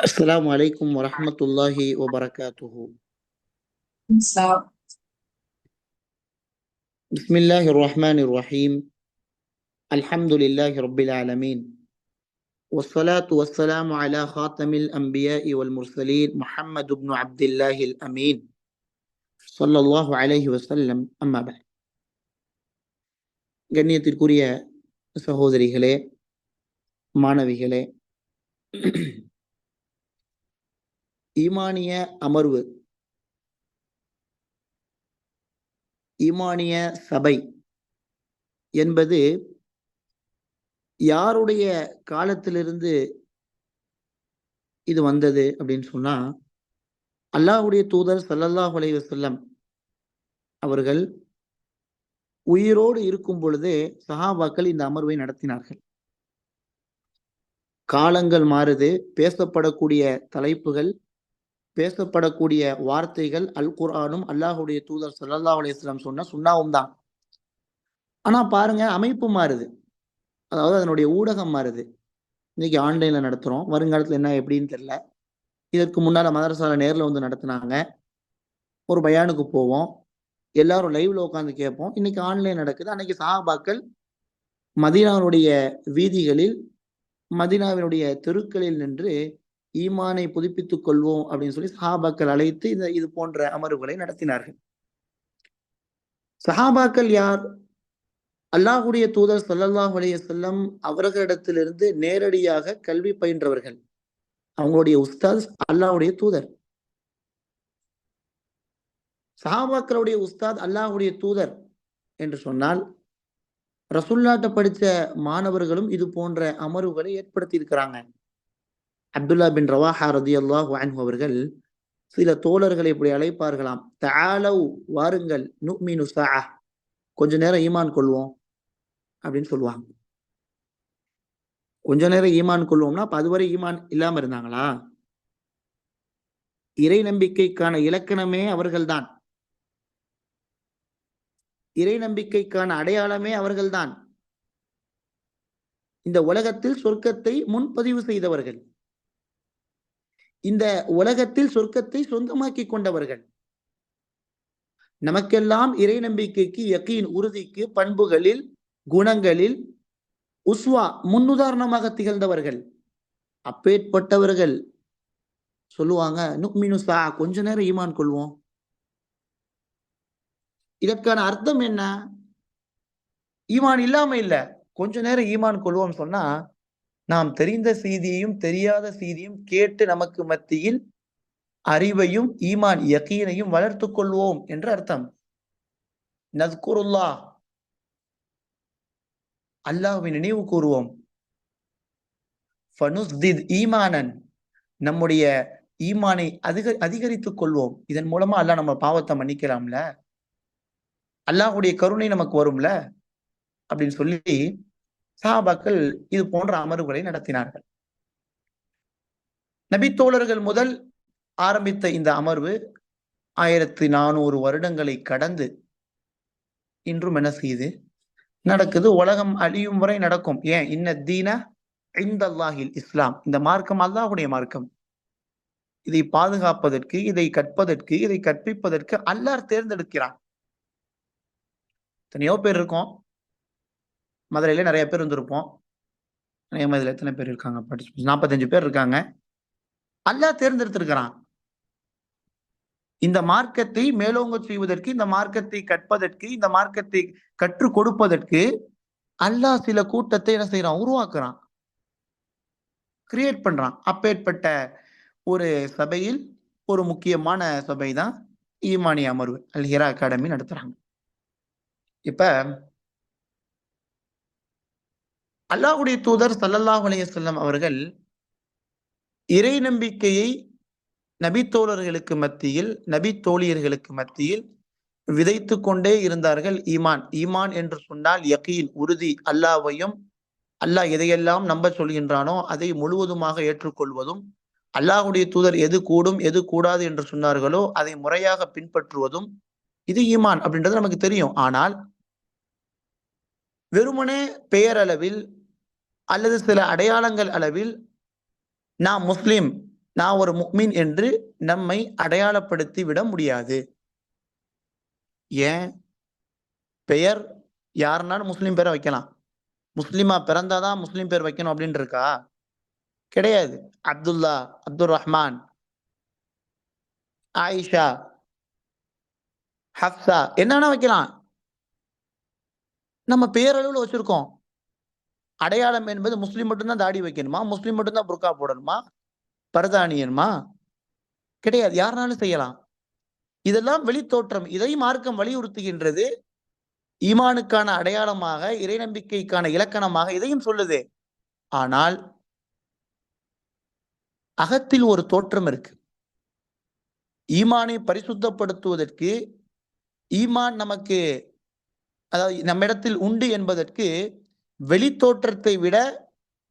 السلام عليكم ورحمة الله وبركاته. So, بسم الله الرحمن الرحيم. الحمد لله رب العالمين، والصلاة والسلام على خاتم الأنبياء والمرسلين محمد بن عبد الله الأمين صلى الله عليه وسلم. أما بعد. கண்ணியத்திற்குரிய சகோதரிகளே, மாணவிகளே, ஈமானிய அமர்வு, ஈமானிய சபை என்பது யாருடைய காலத்திலிருந்து இது வந்தது அப்படின்னு சொன்னா, அல்லாஹ்வுடைய தூதர் ஸல்லல்லாஹு அலைஹி வஸல்லம் அவர்கள் உயிரோடு இருக்கும் பொழுதே சஹாபாக்கள் இந்த அமர்வை நடத்தினார்கள். காலங்கள் மாறுது, பேசப்படக்கூடிய தலைப்புகள், பேசப்படக்கூடிய வார்த்தைகள் அல் குர்ஆனும் அல்லாஹ்வுடைய தூதர் ஸல்லல்லாஹு அலைஹி வஸல்லம் சொன்ன சுன்னாவும் தான். ஆனா பாருங்க, அமைப்பு மாறுது, அதாவது அதனுடைய ஊடகம் மாறுது. இன்னைக்கு ஆன்லைன்ல நடத்துறோம், வருங்காலத்துல என்ன எப்படின்னு தெரியல. இதற்கு முன்னால மதரசால நேர்ல வந்து நடத்துனாங்க, ஒரு பயானுக்கு போவோம், எல்லாரும் லைவ்ல உட்காந்து கேட்போம். இன்னைக்கு ஆன்லைன் நடக்குது. அன்னைக்கு சஹாபாக்கள் மதீனாவுடைய வீதிகளில், மதீனாவினுடைய தெருக்களில் நின்று ஈமானை புதுப்பித்துக் கொள்வோம் அப்படின்னு சொல்லி சஹாபாக்கள் அழைத்து இது போன்ற அமர்வுகளை நடத்தினார்கள். சஹாபாக்கள் யார்? அல்லாஹ்வுடைய தூதர் ஸல்லல்லாஹு அலைஹி வஸல்லம் அவர்களிடத்திலிருந்து நேரடியாக கல்வி பயின்றவர்கள். அவங்களுடைய உஸ்தாத் அல்லாஹ்வுடைய தூதர். சஹாபாக்களுடைய உஸ்தாத் அல்லாஹ்வுடைய தூதர் என்று சொன்னால், ரசூலுல்லாஹ்ட்ட படித்த மாணவர்களும் இது போன்ற அமர்வுகளை ஏற்படுத்தி இருக்கிறாங்க. அப்துல்லா பின் ரவாஹா ரலியல்லாஹு அன்ஹு அவர்கள் சில தோழர்களை இப்படி அழைப்பார்களாம். தஆலவ், வாருங்கள், நுமினு ஸாஅ, கொஞ்ச நேரம் ஈமான் கொள்வோம் அப்படின்னு சொல்லுவாங்க. கொஞ்ச நேரம் ஈமான் கொள்வோம்னா அப்ப அதுவரை ஈமான் இல்லாம இருந்தாங்களா? இறை நம்பிக்கைக்கான இலக்கணமே அவர்கள்தான். இறை நம்பிக்கைக்கான அடையாளமே அவர்கள்தான். இந்த உலகத்தில் சொர்க்கத்தை முன்பதிவு செய்தவர்கள், இந்த உலகத்தில் சொர்க்கத்தை சொந்தமாக்கி கொண்டவர்கள். நமக்கெல்லாம் இறை நம்பிக்கைக்கு, யகீன், உறுதிக்கு, பண்புகளில், குணங்களில் உஸ்வா, முன்னுதாரணமாக திகழ்ந்தவர்கள். அப்பேற்பட்டவர்கள் சொல்லுவாங்க, நுக்மினு ஸா, கொஞ்ச நேரம் ஈமான் கொள்வோம். இதற்கான அர்த்தம் என்ன? ஈமான் இல்லாம இல்ல, கொஞ்ச நேரம் ஈமான் கொள்வோம் சொன்னா, நாம் தெரிந்த செய்தியையும் தெரியாத செய்தியும் கேட்டு நமக்கு மத்தியில் அறிவையும் ஈமான் யகீனையும் வளர்த்துக் கொள்வோம் என்று அர்த்தம். நஸ்குருல்லாஹ், அல்லாஹ்வை நினைவு கூறுவோம். ஃபனுஸ்தித் ஈமானன், நம்முடைய ஈமானை அதிகரித்துக் கொள்வோம். இதன் மூலமா அல்லாஹ் நம்ம பாவத்தை மன்னிக்கலாம்ல, அல்லாஹ்வுடைய கருணை நமக்கு வரும்ல அப்படின்னு சொல்லி சஹாபாக்கள் இது போன்ற அமர்வுகளை நடத்தினார்கள். நபித்தோழர்கள் முதல் ஆரம்பித்த இந்த அமர்வு 1400 வருடங்களை கடந்து இன்றும் என்ன செய்யுது, நடக்குது. உலகம் அழியும் வரை நடக்கும். ஏன்? இன்ன தீன இந்தல்லாஹில் இஸ்லாம், இந்த மார்க்கம் அல்லாஹ்வுடைய மார்க்கம். இதை பாதுகாப்பதற்கு, இதை கற்பதற்கு, இதை கற்பிப்பதற்கு அல்லாஹ் தேர்ந்தெடுக்கிறான். எத்தனையோ பேர் இருக்கோம், மதுரையில நிறைய பேர் இருந்திருப்போம். இதுல எத்தனை பேர் இருக்காங்க? 45 பேர் இருக்காங்க. அல்லாஹ் தேர்ந்தெடுத்திருக்கிறான். இந்த மார்க்கத்தை மேலோங்க செய்வதற்கு, இந்த மார்க்கத்தை கற்பதற்கு, இந்த மார்க்கத்தை கற்றுக் கொடுப்பதற்கு அல்லாஹ் சில கூட்டத்தை என்ன செய்யறான்? உருவாக்குறான், கிரியேட் பண்றான். அப்பேற்பட்ட ஒரு சபையில் ஒரு முக்கியமான சபை தான் ஈமானிய அமர்வு, அல் ஹிரா அகாடமி நடத்துறாங்க. இப்ப அல்லாஹ்வுடைய தூதர் ஸல்லல்லாஹு அலைஹி வஸல்லம் அவர்கள் இறை நம்பிக்கையை நபித்தோழர்களுக்கு மத்தியில், நபி தோழியர்களுக்கு மத்தியில் விதைத்து கொண்டே இருந்தார்கள். ஈமான், ஈமான் என்று சொன்னால் யகீன், உறுதி, அல்லாஹ்வையும், அல்லாஹ் எதையெல்லாம் நம்ப சொல்கின்றானோ அதை முழுவதுமாக ஏற்றுக்கொள்வதும், அல்லாஹ்வுடைய தூதர் எது கூடும் எது கூடாது என்று சொன்னார்களோ அதை முறையாக பின்பற்றுவதும், இது ஈமான் அப்படின்றது நமக்கு தெரியும். ஆனால் வெறுமனே பெயரளவில் அல்லது சில அடையாளங்கள் அளவில் நாம் முஸ்லிம், நான் ஒரு முஃமின் என்று நம்மை அடையாளப்படுத்தி விட முடியாது. ஏன்? பெயர் யாருனாலும் முஸ்லீம் பேரை வைக்கலாம். முஸ்லிமா பிறந்தாதான் முஸ்லீம் பேர் வைக்கணும் அப்படின்னு இருக்கா? கிடையாது. அப்துல்லா, அப்துல் ரஹ்மான், ஆயிஷா, ஹப்சா என்னன்னா வைக்கலாம். நம்ம பேரளவுல வச்சிருக்கோம். அடையாளம் என்பது முஸ்லீம் மட்டும்தான் தாடி வைக்கணுமா? முஸ்லீம் மட்டும்தான் புர்கா போடணுமா? பரதா அணியணுமா? கிடையாது. யாருனாலும் செய்யலாம். இதெல்லாம் வெளித்தோற்றம். இதை மார்க்கம் வலியுறுத்துகின்றது. ஈமானுக்கான அடையாளமாக, இறை நம்பிக்கைக்கான இலக்கணமாக இதையும் சொல்லுது. ஆனால் அகத்தில் ஒரு தோற்றம் இருக்கு. ஈமானை பரிசுத்தப்படுத்துவதற்கு, ஈமான் நமக்கு அதாவது நம்மிடத்தில் உண்டு என்பதற்கு வெளித்தோற்றத்தை விட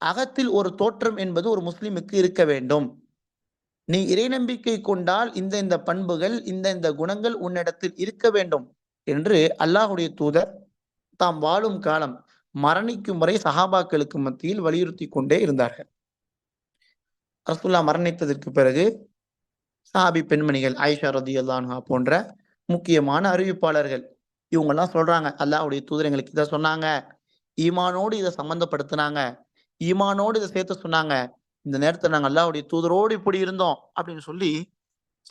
அகத்தில் ஒரு தோற்றம் என்பது ஒரு முஸ்லிமுக்கு இருக்க வேண்டும். நீ இறை நம்பிக்கை கொண்டால் இந்த பண்புகள், இந்த குணங்கள் உன்னிடத்தில் இருக்க வேண்டும் என்று அல்லாஹுடைய தூதர் தாம் வாழும் காலம் மரணிக்கும் வரை சஹாபாக்களுக்கு மத்தியில் வலியுறுத்தி கொண்டே இருந்தார்கள். ரசூலுல்லாஹ் மரணித்ததற்கு பிறகு சஹாபி பெண்மணிகள் ஆயிஷா ரலியல்லாஹு அன்ஹா போன்ற முக்கியமான அறிவிப்பாளர்கள் இவங்கெல்லாம் சொல்றாங்க, அல்லாஹ்வுடைய தூதர் எங்களுக்கு இதை சொன்னாங்க, ஈமானோடு இதை சம்பந்தப்படுத்தினாங்க, ஈமானோடு இதை சேர்த்து சொன்னாங்க, இந்த நேரத்தில் நாங்கள் அல்லாஹ்வுடைய தூதரோடு இப்படி இருந்தோம் அப்படின்னு சொல்லி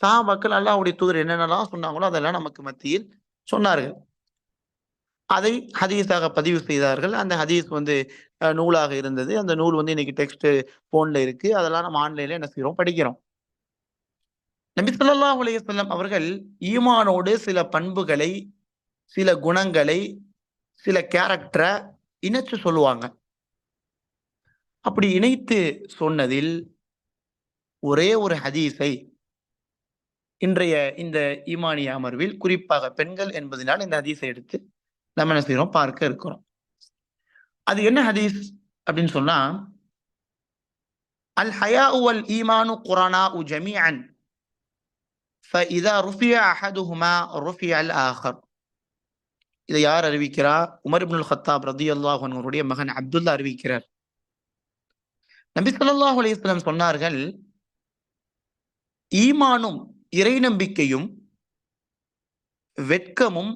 சஹாபாக்கள் அல்லாஹ்வுடைய தூதர் என்னென்னலாம் சொன்னாங்களோ அதெல்லாம் நமக்கு மத்தியில் சொன்னார்கள். அதை ஹதீஸாக பதிவு செய்தார்கள். அந்த ஹதீஸ் நூலாக இருந்தது. அந்த நூல் இன்னைக்கு டெக்ஸ்ட் போன்ல இருக்கு. அதெல்லாம் நம்ம ஆன்லைன்ல என்ன செய்யறோம்? படிக்கிறோம். நபி ஸல்லல்லாஹு அலைஹி வஸல்லம் அவர்கள் ஈமானோடு சில பண்புகளை, சில குணங்களை, சில கேரக்டரை இணைச்சு சொல்லுவாங்க. அப்படி இணைத்து சொன்னதில் ஒரே ஒரு ஹதீஸை இன்றைய இந்த ஈமானிய அமர்வில் குறிப்பாக பெண்கள் என்பதனால் இந்த ஹதீஸை எடுத்து நம்ம என்ன செய்யறோம்? பார்க்க இருக்கிறோம். அது என்ன ஹதீஸ் அப்படின்னு சொன்னா, அல் ஹயாஉ வல் ஈமானு குரானாஉ ஜமீஅன் ஃபஇதா ருஃபிய அஹதுஹுமா ருஃபிய அல் ஆஹர். இதை யார் அறிவிக்கிறார்? உமர் இப்னுல் கத்தாப் ரலியல்லாஹு அன்ஹுடைய மகன் அப்துல்லா அறிவிக்கிறார். நபி ஸல்லல்லாஹு அலைஹி வஸல்லம் சொன்னார்கள், ஈமானும் இறை நம்பிக்கையும் வெட்கமும்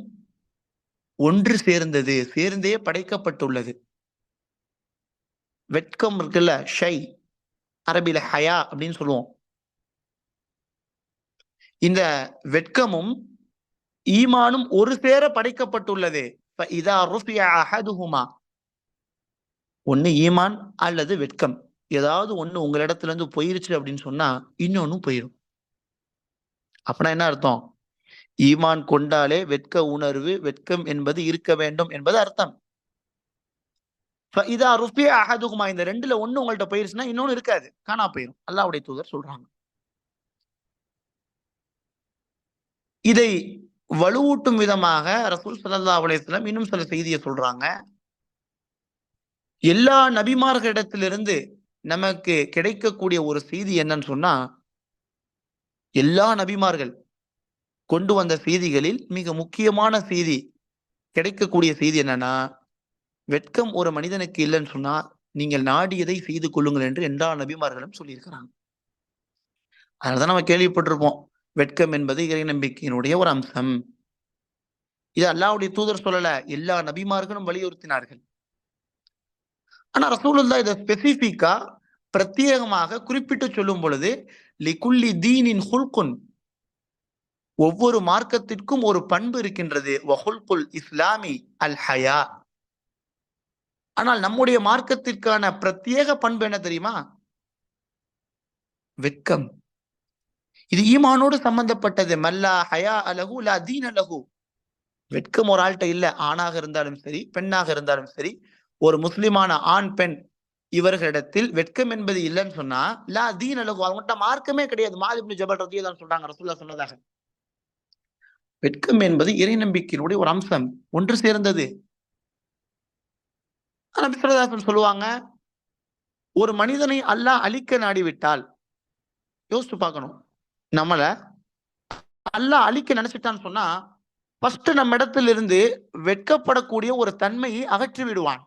ஒன்று சேர்ந்தது, சேர்ந்தே படைக்கப்பட்டுள்ளது. வெட்கம் இருக்குல்ல, ஷை, அரபில ஹயா அப்படின்னு சொல்லுவோம். இந்த வெட்கமும் ஈமானும் ஒரு சேர படைக்கப்பட்டுள்ளது. ஃபஇதா ருஃபிய அஹதுஹுமா, ஒன்னு ஈமான் அல்லது வெட்கம், ஏதாவது ஒண்ணு உங்களிடத்துல இருந்து போயிருச்சு அப்படின்னு சொன்னா இன்னொன்னும் போயிடும். அப்படின்னா என்ன அர்த்தம்? ஈமான் கொண்டாலே வெட்க உணர்வு, வெட்கம் என்பது இருக்க வேண்டும் என்பது அர்த்தம். ஃபஇதா ருஃபிய அஹதுஹுமா, இந்த ரெண்டுல ஒண்ணு உங்கள்ட்ட போயிருச்சுன்னா இன்னொன்னு இருக்காது, காணா போயிடும். அல்லாஹ்வுடைய தூதர் சொல்றாங்க. இதை வலுவூட்டும் விதமாக ரசூல் ஸல்லல்லாஹு அலைஹி வஸல்லம் இன்னும் சில செய்தியை சொல்றாங்க. எல்லா நபிமார்களிடத்திலிருந்து நமக்கு கிடைக்கக்கூடிய ஒரு செய்தி என்னன்னு சொன்னா, எல்லா நபிமார்கள் கொண்டு வந்த செய்திகளில் மிக முக்கியமான செய்தி, கிடைக்கக்கூடிய செய்தி என்னன்னா, வெட்கம் ஒரு மனிதனுக்கு இல்லைன்னு சொன்னா நீங்கள் நாடியதை செய்து கொள்ளுங்கள் என்று எல்லா நபிமார்களும் சொல்லியிருக்கிறாங்க. அதனாலதான் நம்ம கேள்விப்பட்டிருப்போம், வெட்கம் என்பது இறை நம்பிக்கையினுடைய ஒரு அம்சம். இது அல்லாஹ்வுடைய தூதர் சொல்லல, எல்லா நபிமார்களும் வலியுறுத்தினார்கள். ஆனா ரசூலுல்லாஹ் இதை ஸ்பெசிபிக்கா பிரத்யேகமாக குறிப்பிட்டு சொல்லும் பொழுது, லிகுல்லி தீனின் ஹுல்குன், ஒவ்வொரு மார்க்கத்திற்கும் ஒரு பண்பு இருக்கின்றது. வஹுல்குல் இஸ்லாமி அல் ஹயா. ஆனால் நம்முடைய மார்க்கத்திற்கான பிரத்யேக பண்பு என்ன தெரியுமா? வெட்கம். இது ஈமானோடு சம்பந்தப்பட்டது. மல்லா ஹயா அலஹு லா தீன் அலஹு. வெட்கம் ஒரு ஆள்கிட்ட இல்ல, ஆணாக இருந்தாலும் சரி, பெண்ணாக இருந்தாலும் சரி, ஒரு முஸ்லிமான ஆண் பெண் இவர்களிடத்தில் வெட்கம் என்பது இல்லைன்னு சொன்னா லா தீன் அலஹு, அவங்ககிட்ட மார்க்கமே கிடையாது. முஆத் இப்னு ஜபல் ரலியல்லாஹு அன்ஹு சொல்றாங்க, ரசூலுல்லாஹ் சொன்னதாக. வெட்கம் என்பது இறை நம்பிக்கையினுடைய ஒரு அம்சம், ஒன்று சேர்ந்தது. நபி ஸல்லல்லாஹு அலைஹி வஸல்லம் சொல்லுவாங்க, ஒரு மனிதனை அல்லாஹ் அழிக்க நாடிவிட்டால், யோசிச்சு பார்க்கணும், நம்மள அல்லாஹ் அழிக்க நினைச்சிட்டான்னு சொன்னா ஃபர்ஸ்ட் நம்ம இடத்திலிருந்து வெட்கப்படக்கூடிய ஒரு தன்மையை அகற்றி விடுவான்.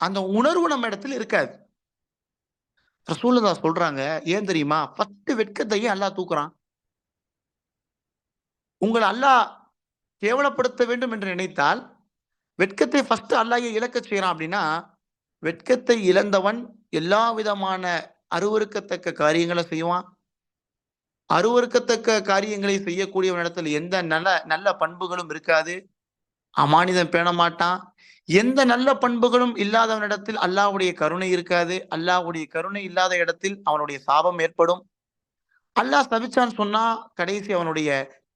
அந்த உணர்வு நம்ம இடத்தில் இருக்காது. ரசூலுல்லாஹ் சொல்றாங்க, ஏன் தெரியுமா? 10 வெட்கத்தையும் அல்லாஹ் தூக்குறான். உங்கள அல்லாஹ் கேவலப்படுத்த வேண்டும் என்று நினைத்தால், வெட்கத்தை ஃபர்ஸ்ட் அல்லாஹ் ஏன் இழக்கச் செய்றான் அப்படின்னா, வெட்கத்தை இழந்தவன் எல்லா விதமான அருவருக்கத்தக்க காரியங்கள செய்வான். அருவருக்கத்தக்க காரியங்களை செய்யக்கூடியவனிடத்தில் எந்த நல்ல நல்ல பண்புகளும் இருக்காது. அமானிதம் பேண மாட்டான். எந்த நல்ல பண்புகளும் இல்லாதவனிடத்தில் அல்லாஹ்வுடைய கருணை இருக்காது. அல்லாஹ்வுடைய கருணை இல்லாத இடத்தில் அவனுடைய சாபம் ஏற்படும். அல்லாஹ் சபிச்சான்னு சொன்னா, கடைசி அவனுடைய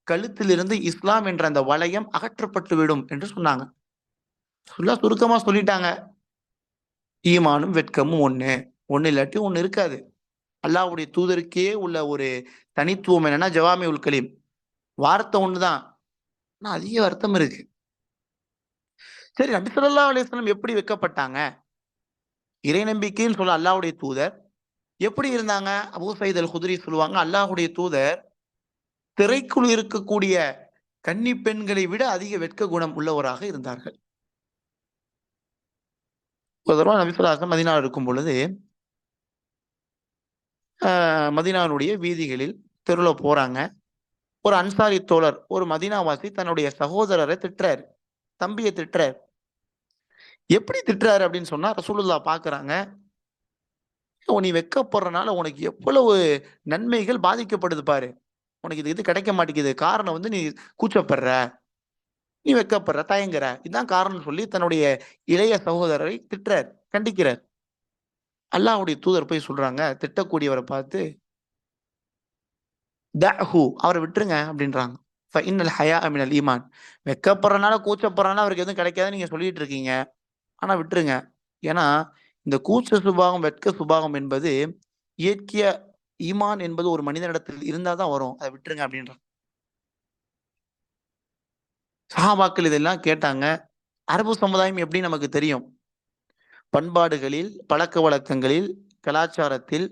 கழுத்திலிருந்து இஸ்லாம் என்ற அந்த வளையம் அகற்றப்பட்டு விடும் என்று சொன்னாங்க. சுருக்கமா சொல்லிட்டாங்க. ஈமானும் வெட்கமும் ஒண்ணு. ஒண்ணு இல்லாட்டி ஒண்ணு இருக்காது. அல்லாஹ்வுடைய தூதருக்கே உள்ள ஒரு தனித்துவம் என்னன்னா, ஜவாமிஉல் கலீம். வார்த்தை ஒண்ணுதான். ஆனா அதிக அர்த்தம் இருக்கு. சரி, நபி ஸல்லல்லாஹு அலைஹி வஸல்லம் எப்படி வெட்கப்பட்டாங்க? இறை நம்பிக்கைன்னு சொல்ல அல்லாஹ்வுடைய தூதர் எப்படி இருந்தாங்க? அபூ சயீத் அல் குத்ரி சொல்லுவாங்க, அல்லாஹ்வுடைய தூதர் திரைக்குள் இருக்கக்கூடிய கன்னிப் பெண்களை விட அதிக வெட்க குணம் உள்ளவராக இருந்தார்கள். ஒரு தடவ நபி ஸல்லல்லாஹு அலைஹி வஸல்லம் மதீனால இருக்கும் பொழுது, மதீனாவுடைய வீதிகளில் தெருவுல போறாங்க. ஒரு அன்சாரி தோழர், ஒரு மதீனாவாசி தன்னுடைய சகோதரரை திட்டுறாரு. தம்பிய திட்டுறாரு. எப்படி திட்டுறாரு அப்படின்னு சொன்னா, ரசூலுல்லாஹ் பார்க்குறாங்க. நீ வெட்கப்படுறனால உனக்கு எவ்வளவு நன்மைகள் பாதிக்கப்படுது பாரு. உனக்கு இது கிடைக்க மாட்டேங்குது. காரணம் வந்து நீ கூச்சப்படுற, நீ வெட்கப்படுற, தயங்குற. இதான் காரணம்னு சொல்லி தன்னுடைய இளைய சகோதரரை திட்டுறார், கண்டிக்கிறார். அல்லாஹ்வுடைய தூதர் போய் சொல்றாங்க, திட்டக்கூடியவரை பார்த்து, தஅஹு, அவரை விட்டுருங்க அப்படின்றாங்க. ஃபஇன்னல் ஹயாஅ மினல் ஈமான். வெட்கப்படுறனால, கூச்சப்படுறனால அவருக்கு எதுவும் கிடைக்காதுன்னு நீங்க சொல்லிட்டு இருக்கீங்க. ஆனா விட்டுருங்க. ஏன்னா, இந்த கூச்ச சுபாவம், வெட்க சுபாவம் என்பது இயற்கையா ஈமான் என்பது ஒரு மனிதனிடத்தில் இருந்தா தான் வரும். அத விட்டுருங்க அப்படின்றாங்க. சஹாபாக்கள் இதெல்லாம் கேட்டாங்க. அரபு சமுதாயம் எப்படி நமக்கு தெரியும்? பண்பாடுகளில், பழக்கவழக்கங்களில், கலாச்சாரத்தில்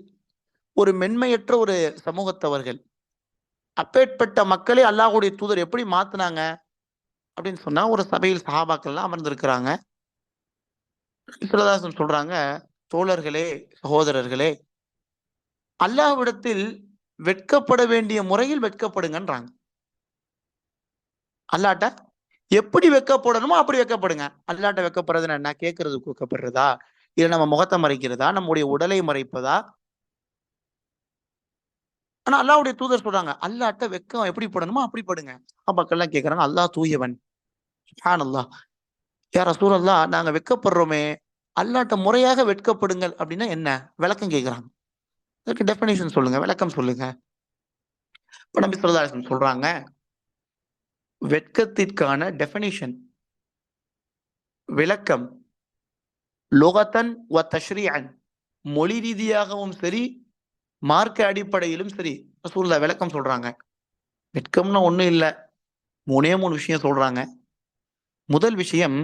ஒரு மென்மையற்ற ஒரு சமூகத்தவர்கள். அப்பேற்பட்ட மக்களை அல்லாஹ்வுடைய தூதர் எப்படி மாத்துனாங்க? அப்படின்னு சொன்னா, ஒரு சபையில் சஹாபாக்கள்லாம் அமர்ந்திருக்கிறாங்க. ஸல்லல்லாஹு அலைஹி வஸல்லம் சொல்றாங்க, தோழர்களே, சகோதரர்களே, அல்லாஹ்விடத்தில் வெட்கப்பட வேண்டிய முறையில் வெட்கப்படுங்கன்றாங்க. அல்லாஹ்ட்ட எப்படி வெட்கப்படணுமோ அப்படி வெட்கப்படுங்க. அல்லாஹ்ட்ட வெட்கப்படுறதுன்னா என்ன? கேட்கறதுக்கு வெட்கப்படுறதா? இல்ல நம்ம முகத்த மறைக்கிறதா? நம்முடைய உடலை மறைப்பதா? ஆனா அல்லாஹ்வுடைய தூதர் சொல்றாங்க, அல்லாஹ்ட்ட வெட்கம் எப்படி படணுமோ அப்படி படுங்க. சஹாபாக்கள்லாம் கேட்கறாங்க, அல்லாஹ் தூயவன். சுப்ஹானல்லாஹ். யா ரசூலல்லாஹ், நாங்க வெட்கப்படுறோமே, அல்லாஹ்ட்ட முறையாக வெட்கப்படுங்கள் அப்படின்னா என்ன? விளக்கம் கேட்கறாங்க. அதுக்கு டெஃபினிஷன் சொல்லுங்க, விளக்கம் சொல்லுங்க. இப்ப நபி ஸல்லல்லாஹு அலைஹி வஸல்லம் சொல்றாங்க, வெட்கத்திற்கான டெஃபினிஷன், விளக்கம், லுகத்தன் வ தஷ்ரீஅன், மொழி ரீதியாகவும் சரி, மார்க்க அடிப்படையிலும் சரி, ரசூலுல்லாஹ் விளக்கம் சொல்றாங்க. வெட்கம்னா ஒண்ணும் இல்ல. 3 விஷயம் சொல்றாங்க. முதல் விஷயம்,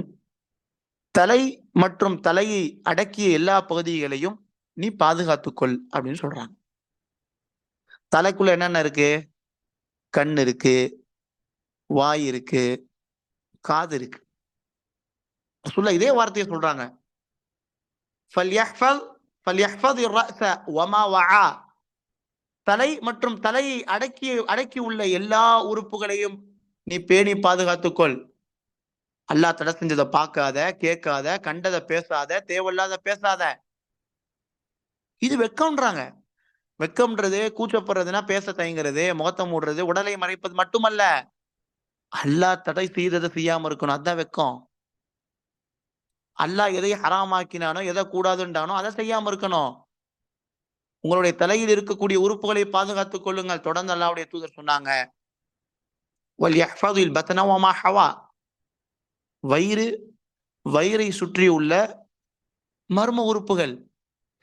தலை மற்றும் தலையை அடக்கிய எல்லா பகுதிகளையும் நீ பாதுகாத்துக்கொள் அப்படின்னு சொல்றாங்க. தலைக்குள்ள என்னென்ன இருக்கு? கண் இருக்கு, வாய் இருக்கு, காது இருக்கு. ரசூலுல்லாஹ் இதே வார்த்தையை சொல்றாங்க. ஃபல்யஹ்ஃபல் ஃபல்யஹ்ஃபதிர் ரஅஸ வமா வஆ. தலை மற்றும் தலையை அடக்கி உள்ள எல்லா உறுப்புகளையும் நீ பேணி பாதுகாத்துக்கொள். அல்லாஹ் தடை செஞ்சத பார்க்காத, கேட்காத, கண்டத பேசாத, தேவையில்லாத பேசாத. இது வெட்கம்ன்றாங்க. வெட்கம்ன்றது கூச்சப்படுறதுன்னா பேச தயங்குறது, முகத்த மூடுறது, உடலை மறைப்பது மட்டுமல்ல. அல்லாஹ் தடை செய்ததை செய்யாம இருக்கணும். அதான் வெட்கம். அல்லாஹ் எதை ஹராமாக்கினானோ, எதை கூடாதுன்றானோ அதை செய்யாம இருக்கணும். உங்களுடைய தலையில் இருக்கக்கூடிய உறுப்புகளை பாதுகாத்துக் கொள்ளுங்கள். தொடர்ந்து அல்லாஹ்வுடைய தூதர் சொன்னாங்க. வல்யஹ்ஃபதில் பத்ன வமா ஹவா. வயிறு, வயிறை சுற்றியுள்ள மர்ம உறுப்புகள்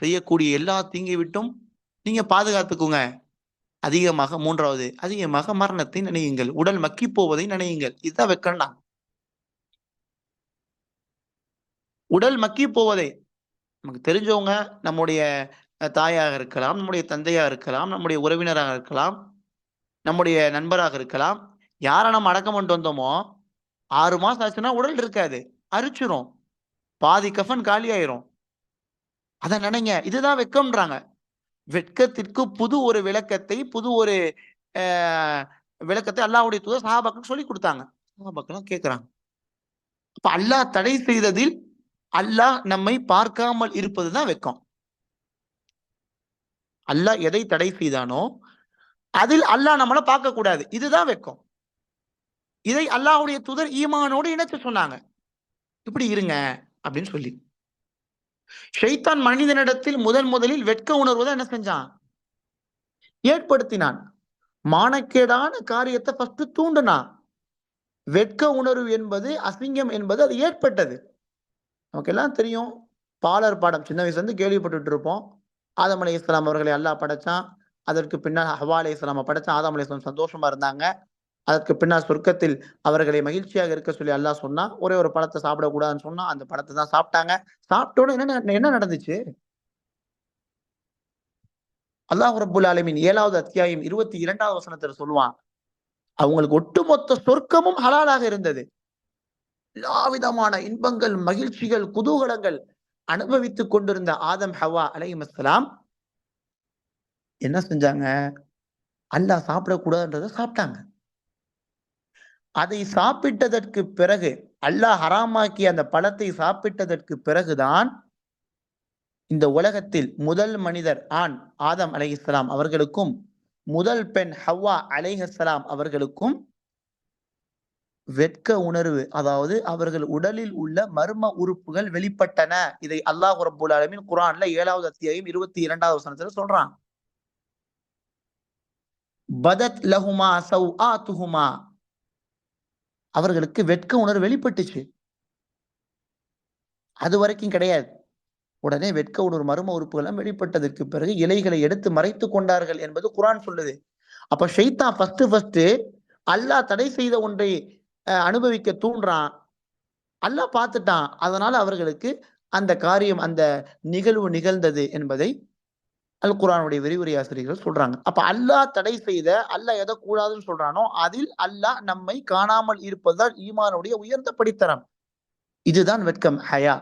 செய்யக்கூடிய எல்லா தீங்கை விட்டும் நீங்க பாதுகாத்துக்குங்க. அதிகமாக 3வது, அதிகமாக மரணத்தை நினையுங்கள். உடல் மக்கி போவதை நினையுங்கள். இதுதான் வெட்கம்னா. உடல் மக்கி போவதை, நமக்கு தெரிஞ்சவங்க, நம்முடைய தாயாக இருக்கலாம், நம்முடைய தந்தையா இருக்கலாம், நம்முடைய உறவினராக இருக்கலாம், நம்முடைய நண்பராக இருக்கலாம். யார நம்ம அடக்கம் பண்ணிட்டு வந்தோமோ, 6 மாசம் ஆச்சுன்னா உடல் இருக்காது. அரிச்சிரும். பாதி கஃன் காலியாயிரும். அத நினைங்க. இதுதான் வெட்கம்ன்றாங்க. வெட்கத்திற்கு புது ஒரு விளக்கத்தை, புது ஒரு விளக்கத்தை அல்லாஹ்வுடைய தூதர் சஹாபாக்களுக்கு சொல்லி கொடுத்தாங்க. சஹாபாக்கள் கேட்கிறாங்க. அப்ப அல்லாஹ் தடை செய்ததில் அல்லாஹ் நம்மை பார்க்காமல் இருப்பதுதான் வெட்கம். அல்லாஹ் எதை தடை செய்தானோ அதில் அல்லாஹ் நம்மளை பார்க்க கூடாது, இதுதான் வெட்கம். இதை அல்லாஹ்வுடைய தூதர் ஈமானோடு இணைச்சு சொன்னாங்க. இப்படி இருங்க அப்படின்னு சொல்லி. ஷைத்தான் மனிதனிடத்தில் முதலில் வெட்க உணர்வுதான் என்ன செஞ்சான், ஏற்படுத்தினான். மானக்கேடான காரியத்தை ஃபர்ஸ்ட் தூண்டினான். வெட்க உணர்வு என்பது, அசிங்கம் என்பது அது ஏற்பட்டது. நமக்கு எல்லாம் தெரியும். பாலர் பாடம் சின்ன வயசுல இருந்து கேள்விப்பட்டுட்டு இருப்போம். ஆதம் அலைஹிஸ்ஸலாம் அவர்களை அல்லாஹ் படைச்சான். அதற்கு பின்னால் ஹவ்வா அலைஹிஸ்ஸலாம படைச்சான். ஆதம் அலைஹிஸ்ஸலாம் சந்தோஷமா இருந்தாங்க. அதற்கு பின்னால் சொர்க்கத்தில் அவர்களை மகிழ்ச்சியாக இருக்க சொல்லி அல்லாஹ் சொன்னா. ஒரே ஒரு பழத்தை சாப்பிடக்கூடாதுன்னு சொன்னா, அந்த பழத்தை தான் சாப்பிட்டாங்க. சாப்பிட்டோட என்ன நடந்துச்சு? அல்லாஹ் ரப்புல் ஆலமீன் 7வது அத்தியாயம் 22வது வசனத்துல சொல்லுவான், அவங்களுக்கு ஒட்டுமொத்த சொர்க்கமும் ஹலாலாக இருந்தது. எல்லா விதமான இன்பங்கள், மகிழ்ச்சிகள், குதூகலங்கள் அனுபவித்துக் கொண்டிருந்த ஆதம் ஹவ்வா அலைஹிஸ்ஸலாம் என்ன செஞ்சாங்க? அல்லாஹ் சாப்பிடக்கூடாதுன்றதை சாப்பிட்டாங்க. அதை சாப்பிட்டதற்கு பிறகு, அல்லாஹ் ஹராமாக்கி அந்த பழத்தை சாப்பிட்டதற்கு பிறகுதான் இந்த உலகத்தில் முதல் மனிதர் ஆண் ஆதம் அலைஹிஸ்ஸலாம் அவர்களுக்கும் முதல் பெண் ஹவ்வா அலைஹிஸ்ஸலாம் அவர்களுக்கும் வெட்க உணர்வு, அதாவது அவர்கள் உடலில் உள்ள மர்ம உறுப்புகள் வெளிப்பட்டன. இதை அல்லாஹ் ரப்புல் ஆலமீன் குர்ஆன்ல 7வது அத்தியாயம் 22வது வசனத்துல சொல்றான். பதத் லஹுமா சவ்ஆத்துஹுமா, அவர்களுக்கு வெட்க உணர்வு வெளிப்பட்டுச்சு. அது வரைக்கும் கிடையாது. உடனே வெட்க உணர்வு, மர்ம உறுப்புகள் வெளிப்பட்டதற்கு பிறகு இலைகளை எடுத்து மறைத்துக் கொண்டார்கள் என்பது குர்ஆன் சொல்லுது. அப்ப ஷைத்தான் ஃபர்ஸ்ட் அல்லாஹ் தடை செய்த ஒன்றை அனுபவிக்க தூண்டுறான். அல்லாஹ் பார்த்துட்டான். அதனால அவர்களுக்கு அந்த காரியம், அந்த நிகழ்வு நிகழ்ந்தது என்பதை அல் குர்ஆனுடைய விரிவுரை ஆசிரியர்கள் சொல்றாங்க. அப்ப அல்லாஹ் தடை செய்த, அல்லாஹ் எதை கூடாதுன்னு சொல்றானோ அதில் அல்லாஹ் நம்மை காணாமல் இருப்பதுதான் ஈமானுடைய உயர்ந்த படித்தரம். இதுதான் வெட்கம், ஹயா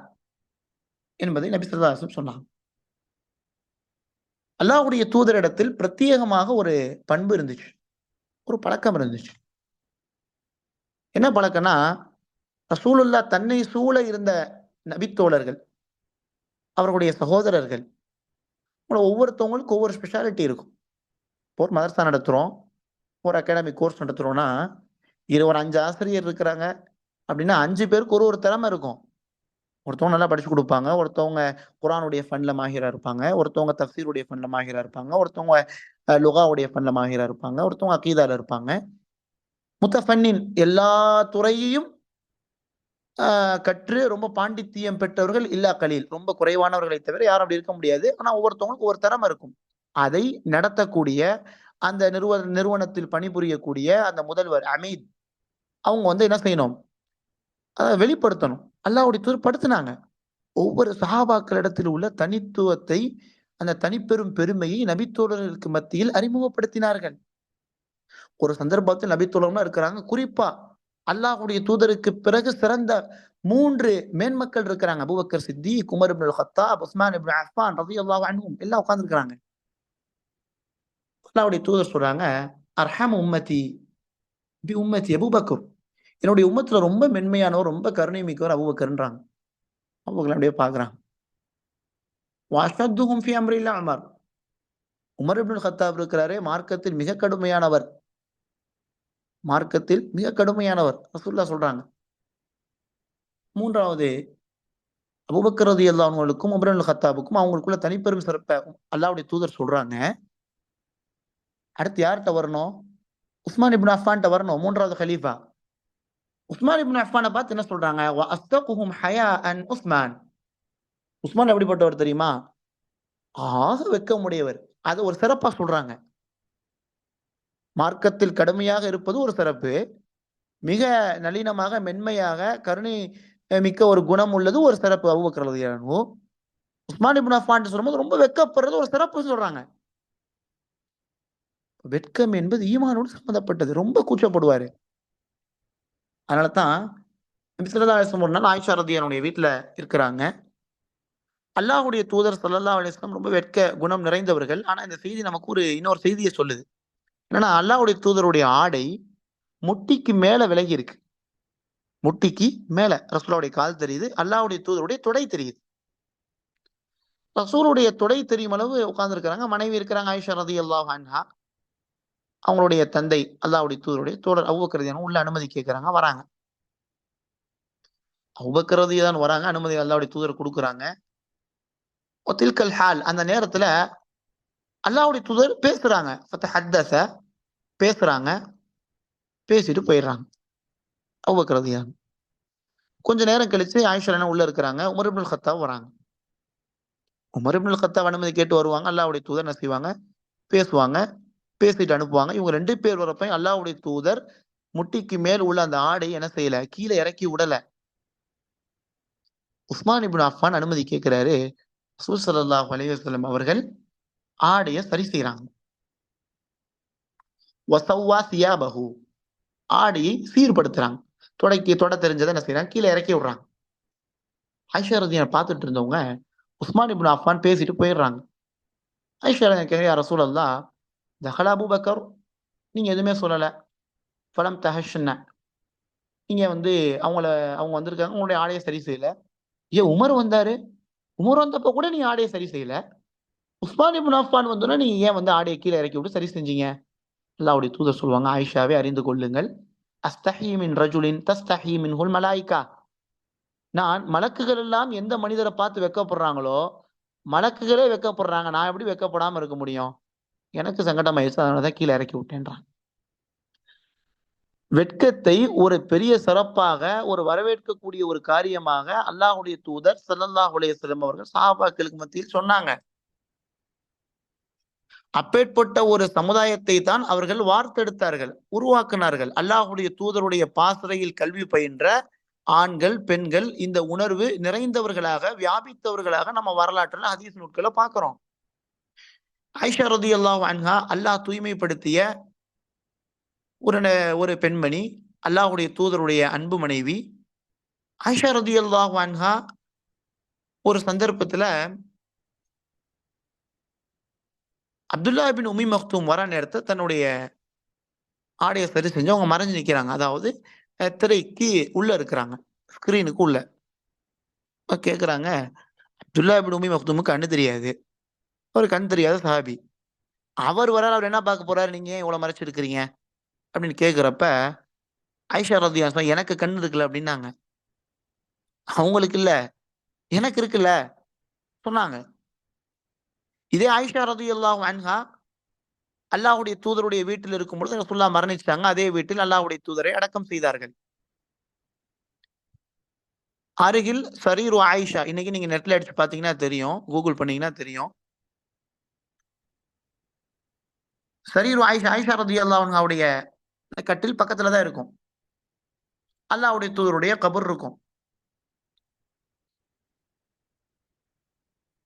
என்பதை நபி ஸல்லல்லாஹு அலைஹி வஸல்லம் சொன்னாங்க. அல்லாஹ்வுடைய தூதரிடத்தில் பிரத்யேகமாக ஒரு பண்பு இருந்துச்சு, ஒரு பழக்கம் இருந்துச்சு. என்ன பழக்கம்னா, ரசூலுல்லாஹ் தன்னை சூழ இருந்த நபித்தோழர்கள், அவர்களுடைய சகோதரர்கள், ஒவ்வொருத்தவங்களுக்கும் ஒவ்வொரு ஸ்பெஷாலிட்டி இருக்கும். ஒரு மதரசா நடத்துறோம், ஒரு அகாடமிக் கோர்ஸ் நடத்துறோம்னா, ஒரு 5 ஆசிரியர் இருக்கிறாங்க அப்படின்னா 5 பேருக்கு ஒரு திறமை இருக்கும். ஒருத்தவங்க நல்லா படிச்சு கொடுப்பாங்க, ஒருத்தவங்க குர்ஆனுடைய ஃபன்ல மாஹிரா இருப்பாங்க, ஒருத்தவங்க தஃப்சீருடைய ஃபன்ல மாஹிரா இருப்பாங்க, ஒருத்தவங்க லுகாவுடைய ஃபன்ல மாஹிரா இருப்பாங்க, ஒருத்தவங்க அகீதால இருப்பாங்க. முத்தஃபன்னின், எல்லா துறையையும் கற்று ரொம்ப பாண்டித்தியம் பெற்றவர்கள் இல்லா கலீல், ரொம்ப குறைவானவர்களை தவிர யாரும் அப்படி இருக்க முடியாது. ஆனா ஒவ்வொருத்தவங்களுக்கும் ஒரு திறமை இருக்கும். அதை நடத்தக்கூடிய, அந்த நிறுவனத்தில் பணிபுரியக்கூடிய அந்த முதல்வர் அமீத், அவங்க என்ன செய்யணும், அதை வெளிப்படுத்தணும். அல்லாஹ்வுடைய தூதர் படுத்தினாங்க. ஒவ்வொரு சஹாபாக்களிடத்தில் உள்ள தனித்துவத்தை, அந்த தனிப்பெரும் பெருமையை நபித்தோழர்களுக்கு மத்தியில் அறிமுகப்படுத்தினார்கள். ஒரு சந்தர்ப்பத்தில் நபித்தோழர்கள்லாம் இருக்கிறாங்க. குறிப்பா அல்லாஹ்வுடைய தூதருக்கு பிறகு சிறந்த 3 மேன்மக்கள் இருக்கிறாங்க. அபூபக்கர் சித்திக், உமர் இப்னுல் கத்தாப், உஸ்மான் இப்னு அஃபான் ரலியல்லாஹு அன்ஹும் எல்லாம் உட்கார்ந்திருக்கிறாங்க. அல்லாஹ்வுடைய தூதர் சொல்றாங்க, அர்ஹம் உம்மதி பி உம்மதி அபூபக்கர், என்னுடைய உம்மத்துல ரொம்ப மென்மையானவர், ரொம்ப கருணை மிக்கவர் அபூபக்கர்ன்றாங்க. அபூபக்கர் அப்படியே பார்க்கறாங்க. வஅஷத்துஹும் ஃபி அம்ரில்லா உமர், உமர் இப்னுல் கத்தாப் இருக்கிறாரே மார்க்கத்தில் மிக கடுமையானவர், மார்க்கத்தில் மிக கடுமையானவர் ரசூலுல்லாஹ் சொல்றாங்க. 3வது அபூபக்கர் ரலியல்லாஹு அன்ஹுவுக்கும் உமர் இப்னுல் கத்தாபுக்கும் அவங்களுக்குள்ள தனிப்பெரும் சிறப்பை அல்லாஹ்வுடைய தூதர் சொல்றாங்க. அடுத்து யார்கிட்ட வரணும்? உஸ்மான் இப்னு அஃபான்ட்ட வரணும், 3வது கலீஃபா. உஸ்மான் இப்னு அஃபானை பார்த்து என்ன சொல்றாங்க? வஅஸ்தகுஹும் ஹயாஅன் உஸ்மான், உஸ்மான் எப்படிப்பட்டவர் தெரியுமா? ஆக வெட்கமுடையவர். அது ஒரு சிறப்பா சொல்றாங்க. மார்க்கத்தில் கடுமையாக இருப்பது ஒரு சிறப்பு, மிக நளினமாக மென்மையாக கருணை மிக்க ஒரு குணம் உள்ளது ஒரு சிறப்பு அபூபக்கர் ரலியல்லாஹு அன்ஹு. உஸ்மான் இப்னு அஃபான் சொல்லும்போது ரொம்ப வெட்கப்படுறது ஒரு சிறப்பு சொல்றாங்க. வெட்கம் என்பது ஈமானோடு சம்பந்தப்பட்டது. ரொம்ப கூச்சப்படுவாரு. அதனால தான் நபி ஸல்லல்லாஹு அலைஹி வஸல்லம் ஒரு நாள் ஆயிஷா ரலியல்லாஹு அன்ஹா வீட்டுல இருக்கிறாங்க. அல்லாஹ்வுடைய தூதர் ஸல்லல்லாஹு அலைஹி வஸல்லம் ரொம்ப வெட்க குணம் நிறைந்தவர்கள். ஆனா இந்த செய்தி நமக்கு இன்னொரு செய்தியை சொல்லுது. என்னன்னா அல்லாஹ்வுடைய தூதருடைய ஆடை முட்டிக்கு மேல விலகி இருக்கு. முட்டிக்கு மேல ரசூலுடைய கால் தெரியுது. அல்லாஹ்வுடைய தூதருடைய தொடை தெரியுது. ரசூலுடைய தொடை தெரியும் அளவு உட்கார்ந்திருக்கிறாங்க. மனைவி இருக்கிறாங்க ஆயிஷா ரலியல்லாஹு அன்ஹா. அவங்களுடைய தந்தை அல்லாஹ்வுடைய தூதருடைய தோழர் அபூபக்கர் ரலியல்லாஹு உள்ள அனுமதி கேட்கறாங்க. வராங்க. அபூபக்கர் ரலியல்லாஹு வராங்க. அனுமதி அல்லாஹ்வுடைய தூதர் குடுக்குறாங்க. வதில்கல் ஹால் அந்த நேரத்துல அல்லாஹ்வுடைய தூதர் பேசுறாங்க. ஃபதஹத்தஸ பேசுறாங்க. பேசிட்டு போயிடுறாங்க. அபூபக்கர் ரலியல்லாஹு கொஞ்ச நேரம் கழிச்சு ஆயிஷா ராணி உள்ள இருக்கிறாங்க. உமர் இப்னுல் கத்தாப் வராங்க. உமர் இப்னுல் கத்தாப் அனுமதி கேட்டு வருவாங்க. அல்லாஹ்வுடைய தூதர் என்ன செய்வாங்க? பேசுவாங்க. பேசிட்டு அனுப்புவாங்க. இவங்க 2 பேர் வரப்ப அல்லாஹ்வுடைய தூதர் முட்டிக்கு மேல் உள்ள அந்த ஆடை என்ன செய்யல? கீழ இறக்கி விடல. உஸ்மான் இப்னு அஃபான் அனுமதி கேட்கிறாரு. ரசூல் ஸல்லல்லாஹு அலைஹி வஸல்லம் அவர்கள் ஆடைய சரி செய்றாங்க. வஸவ்வா சியாபஹு ஆடையை சீர்படுத்துறாங்க. தொட தெரிஞ்சத என்ன செய்றாங்க? கீழ இறக்கி விடுறாங்க. ஆயிஷா ரலியல்லாஹு பார்த்துட்டு இருந்தவங்க உஸ்மான் இப்னு அஃபான் பேசிட்டு போயிடுறாங்க. ஆயிஷா ரலியல்லாஹு கேக்குறாங்க, யா ரசூலல்லாஹ் தஹல அபூபக்கர் நீங்க எதுவுமே சொல்லல. ஃபலம் தஹஷ்ன நீங்க அவங்க வந்திருக்காங்க. உங்களுடைய ஆடைய சரி செய்யல. ஏன் உமர் வந்தாரு? உமர் வந்தப்ப கூட நீங்க ஆடைய சரி செய்யல. உஸ்மான் இப்னு அஃபான் வந்தோனே நீங்க ஏன் ஆடைய கீழ இறக்கி விட்டு சரி செஞ்சீங்க? அல்லாஹ்வுடைய தூதர் சொல்லுவாங்க, ஆயிஷாவே அறிந்து கொள்ளுங்கள். அஸ்தஹி மின் ரஜுலின் தஸ்தஹி மின்ஹுல் மலாயிகா. நான் மலக்குகள் எல்லாம் எந்த மனிதரை பார்த்து வெட்கப்படுறாங்களோ, மலக்குகளே வெட்கப்படுறாங்க. நான் எப்படி வெட்கப்படாம இருக்க முடியும்? எனக்கு சங்கடமாயிருச்சு. அதனால தான் கீழ இறக்கி விட்டேன்றாங்க. வெட்கத்தை ஒரு பெரிய சிறப்பாக, ஒரு வரவேற்கக்கூடிய ஒரு காரியமாக அல்லாஹ்வுடைய தூதர் ஸல்லல்லாஹு அலைஹி வஸல்லம் அவர்கள் சஹாபாக்களுக்கு மத்தியில் சொன்னாங்க. அப்பேற்பட்ட ஒரு சமுதாயத்தை தான் அவர்கள் வார்த்தெடுத்தார்கள், உருவாக்கினார்கள். அல்லாஹ்வுடைய தூதருடைய பாசறையில் கல்வி பயின்ற ஆண்கள், பெண்கள் இந்த உணர்வு நிறைந்தவர்களாக, வியாபித்தவர்களாக நம்ம வரலாற்றுல ஹதீஸ் நூட்கள பார்க்கிறோம். ஆயிஷா ரலியல்லாஹு அன்ஹா அல்லாஹ் தூய்மைப்படுத்திய ஒரு ஒரு பெண்மணி, அல்லாஹ்வுடைய தூதருடைய அன்பு மனைவி. ஆயிஷா ரலியல்லாஹு அன்ஹா ஒரு சந்தர்ப்பத்துல அப்துல்லா இப்னு உம்மி மக்தூம் வர நேரத்துல தன்னுடைய ஆடைய சரி செஞ்சு அவங்க மறைஞ்சு நிக்கிறாங்க. அதாவது திரைக்கு உள்ள இருக்கிறாங்க. ஸ்கிரீனுக்கு உள்ள. கேட்கறாங்க, அப்துல்லா இப்னு உம்மி மக்தூமுக்கு கண்ணு தெரியாது. அவரு கண் தெரியாத சஹாபி. அவர் வராரு. அவர் என்ன பார்க்க போறாரு? நீங்க ஏன் இவ்வளவு மறைச்சிருக்கிறீங்க? அப்படின்னு கேட்கிறப்ப, ஆயிஷா ரலியல்லாஹு அன்ஹா எனக்கு கண் இருக்குல்ல அப்படின்னாங்க. அவங்களுக்கு இல்ல. எனக்கு இருக்குல்ல சொன்னாங்க. இதே ஆயிஷா ரலியல்லாஹு அன்ஹா அல்லாஹ்வுடைய தூதருடைய வீட்டில் இருக்கும்பொழுது ரசூலுல்லாஹ் மரணிச்சுட்டாங்க. அதே வீட்டில் அல்லாஹ்வுடைய தூதரை அடக்கம் செய்தார்கள். அருகில் சரீரு ஆயிஷா. இன்னைக்கு நீங்க நெட்ல அடிச்சு பார்த்தீங்கன்னா தெரியும். கூகுள் பண்ணீங்கன்னா தெரியும். சரீரு ஆயிஷா ஆயிஷா ரலியல்லாஹு அன்ஹாவுடைய கட்டில் பக்கத்துல தான் இருக்கும். அல்லாஹ்வுடைய தூதருடைய கபர் இருக்கும்.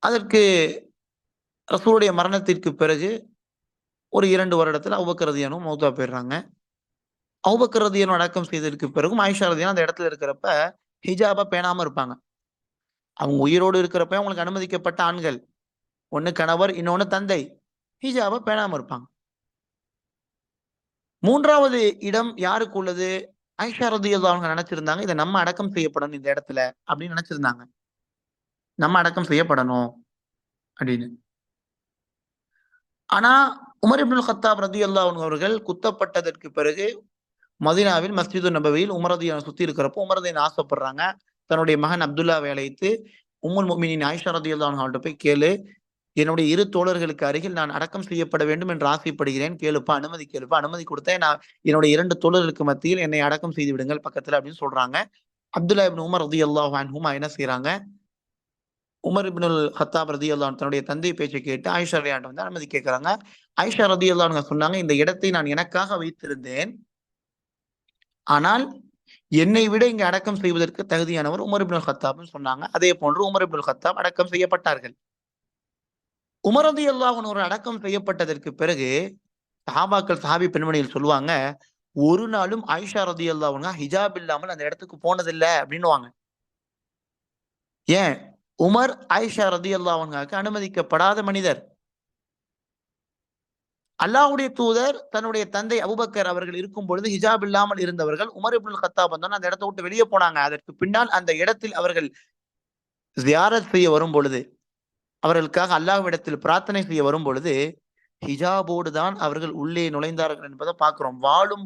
அதற்கு ரசூலுடைய மரணத்திற்கு பிறகு ஒரு 2 வருடத்துல அபூபக்கர் ரலியல்லாஹு அன்ஹு மௌத்தா போயிடுறாங்க. அபூபக்கர் ரலியல்லாஹு அன்ஹு அடக்கம் செய்ததற்கு பிறகும் ஆயிஷா ரலியல்லாஹு அந்த இடத்துல இருக்கிறப்ப ஹிஜாப பேணாம இருப்பாங்க. அவங்க உயிரோடு இருக்கிறப்ப அவங்களுக்கு அனுமதிக்கப்பட்ட ஆண்கள். ஒண்ணு கணவர், இன்னொன்னு தந்தை. ஹிஜாப பேணாம இருப்பாங்க. 3வது இடம் யாருக்கு உள்ளது? ஆயிஷா ரலியல்லாஹு அன்ஹா நினைச்சிருந்தாங்க, இத நம்ம அடக்கம் செய்யப்படணும் இந்த இடத்துல அப்படின்னு நினைச்சிருந்தாங்க. நம்ம அடக்கம் செய்யப்படணும் அப்படின்னு. ஆனா உமர் இப்னுல் கத்தாப் ரலியல்லாஹு அன்ஹு அவர்கள் குத்தப்பட்டதற்கு பிறகு மதீனாவில் மஸ்ஜிது நபவியில் உமர் ரலியல்லாஹு அன்ஹு சுத்தி இருக்கிறப்போ உமர் ரலியல்லாஹு அன்ஹு ஆசைப்படுறாங்க. தன்னுடைய மகன் அப்துல்லாவை அழைத்து உம்முல் முஃமினீன் ஆயிஷா ரலியல்லாஹு அன்ஹாட்ட போய் கேளு. என்னுடைய 2 தோழர்களுக்கு அருகில் நான் அடக்கம் செய்யப்பட வேண்டும் என்று ஆசைப்படுகிறேன். கேளுப்பா, அனுமதி கேளுப்பா. அனுமதி கொடுத்தேன். நான் என்னுடைய 2 தோழர்களுக்கு மத்தியில் என்னை அடக்கம் செய்து விடுங்கள் பக்கத்துல அப்படின்னு சொல்றாங்க. அப்துல்லா இப்னு உமர் ரலியல்லாஹு அன்ஹுமா என்ன செய்றாங்க? உமர் இப்னுல் கத்தாப் ரலியல்லாஹு அன்ஹு தன்னுடைய தந்தை பேச்சை கேட்டு ஆயிஷா ரலியல்லாஹு அன்ஹா அனுமதி கேட்கறாங்க. ஆயிஷா ரலியல்லாஹு அன்ஹா சொன்னாங்க, இந்த இடத்தை நான் எனக்காக வைத்திருந்தேன். ஆனால் என்னை விட இங்கு அடக்கம் செய்வதற்கு தகுதியானவர் உமர் இப்னுல் கத்தாப்னு சொன்னாங்க. அதே போன்று உமர் இப்னுல் கத்தாப் அடக்கம் செய்யப்பட்டார்கள். உமர் ரலியல்லாஹு அன்ஹு அடக்கம் செய்யப்பட்டதற்கு பிறகு சஹாபாக்கள் சஹாபி பெண்மணிகள் சொல்லுவாங்க, ஒரு நாளும் ஆயிஷா ரலியல்லாஹு அன்ஹா ஹிஜாப் இல்லாமல் அந்த இடத்துக்கு போனதில்ல அப்படின்னுவாங்க. ஏன்? உமர் ஆயிஷா ரலியல்லாஹு அன்ஹாக்கு அனுமதிக்கப்படாத மனிதர். அல்லாஹ்வுடைய தூதர் தன்னுடைய தந்தை அபூபக்கர் அவர்கள் இருக்கும் பொழுது ஹிஜாப் இல்லாமல் இருந்தவர்கள். உமர் இப்னுல் கத்தாப் வந்தோன்னு அந்த இடத்தை விட்டு வெளியே போனாங்க. அதற்கு பின்னால் அந்த இடத்தில் அவர்கள் ஜியாரத் செய்ய வரும் பொழுது, அவர்களுக்காக அல்லாஹ்விடத்தில் பிரார்த்தனை செய்ய வரும் பொழுது, ஹிஜாபோடு தான் அவர்கள் உள்ளே நுழைந்தார்கள் என்பதை பார்க்கிறோம். வாழும்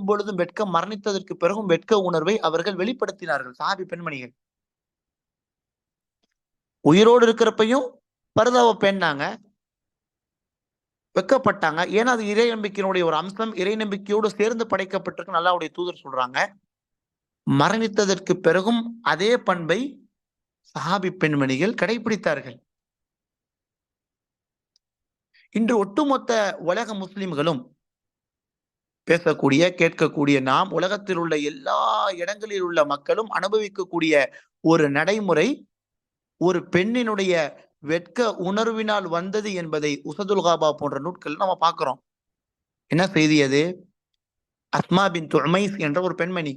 பொழுதும் வெட்கம், மரணித்ததற்கு பிறகும் வெட்க உணர்வை அவர்கள் வெளிப்படுத்தினார்கள். சஹாபி பெண்மணிகள் உயிரோடு இருக்கிறப்பையும் பர்தாவை பேணாங்க, வெக்கப்பட்டாங்க. ஏன்னா அது இறை நம்பிக்கையினுடைய ஒரு அம்சம். இறை நம்பிக்கையோடு சேர்ந்து படைக்கப்பட்டிருக்கு அல்லாஹ்வுடைய தூதர் சொல்றாங்க. மரணித்ததற்கு பிறகும் அதே பண்பை சஹாபி பெண்மணிகள் கடைபிடித்தார்கள். இன்று ஒட்டுமொத்த உலக முஸ்லிம்களும் பேசக்கூடிய, கேட்கக்கூடிய நாம், உலகத்தில் உள்ள எல்லா இடங்களில் உள்ள மக்களும் அனுபவிக்கக்கூடிய ஒரு நடைமுறை, ஒரு பெண்ணினுடைய வெட்க உணர்வினால் வந்தது என்பதை உசதுல் காபா போன்ற நூட்கள் நம்ம பார்க்கிறோம். என்ன செய்தி அது? அஸ்மா பின்த் உமைஸ் என்ற ஒரு பெண்மணி,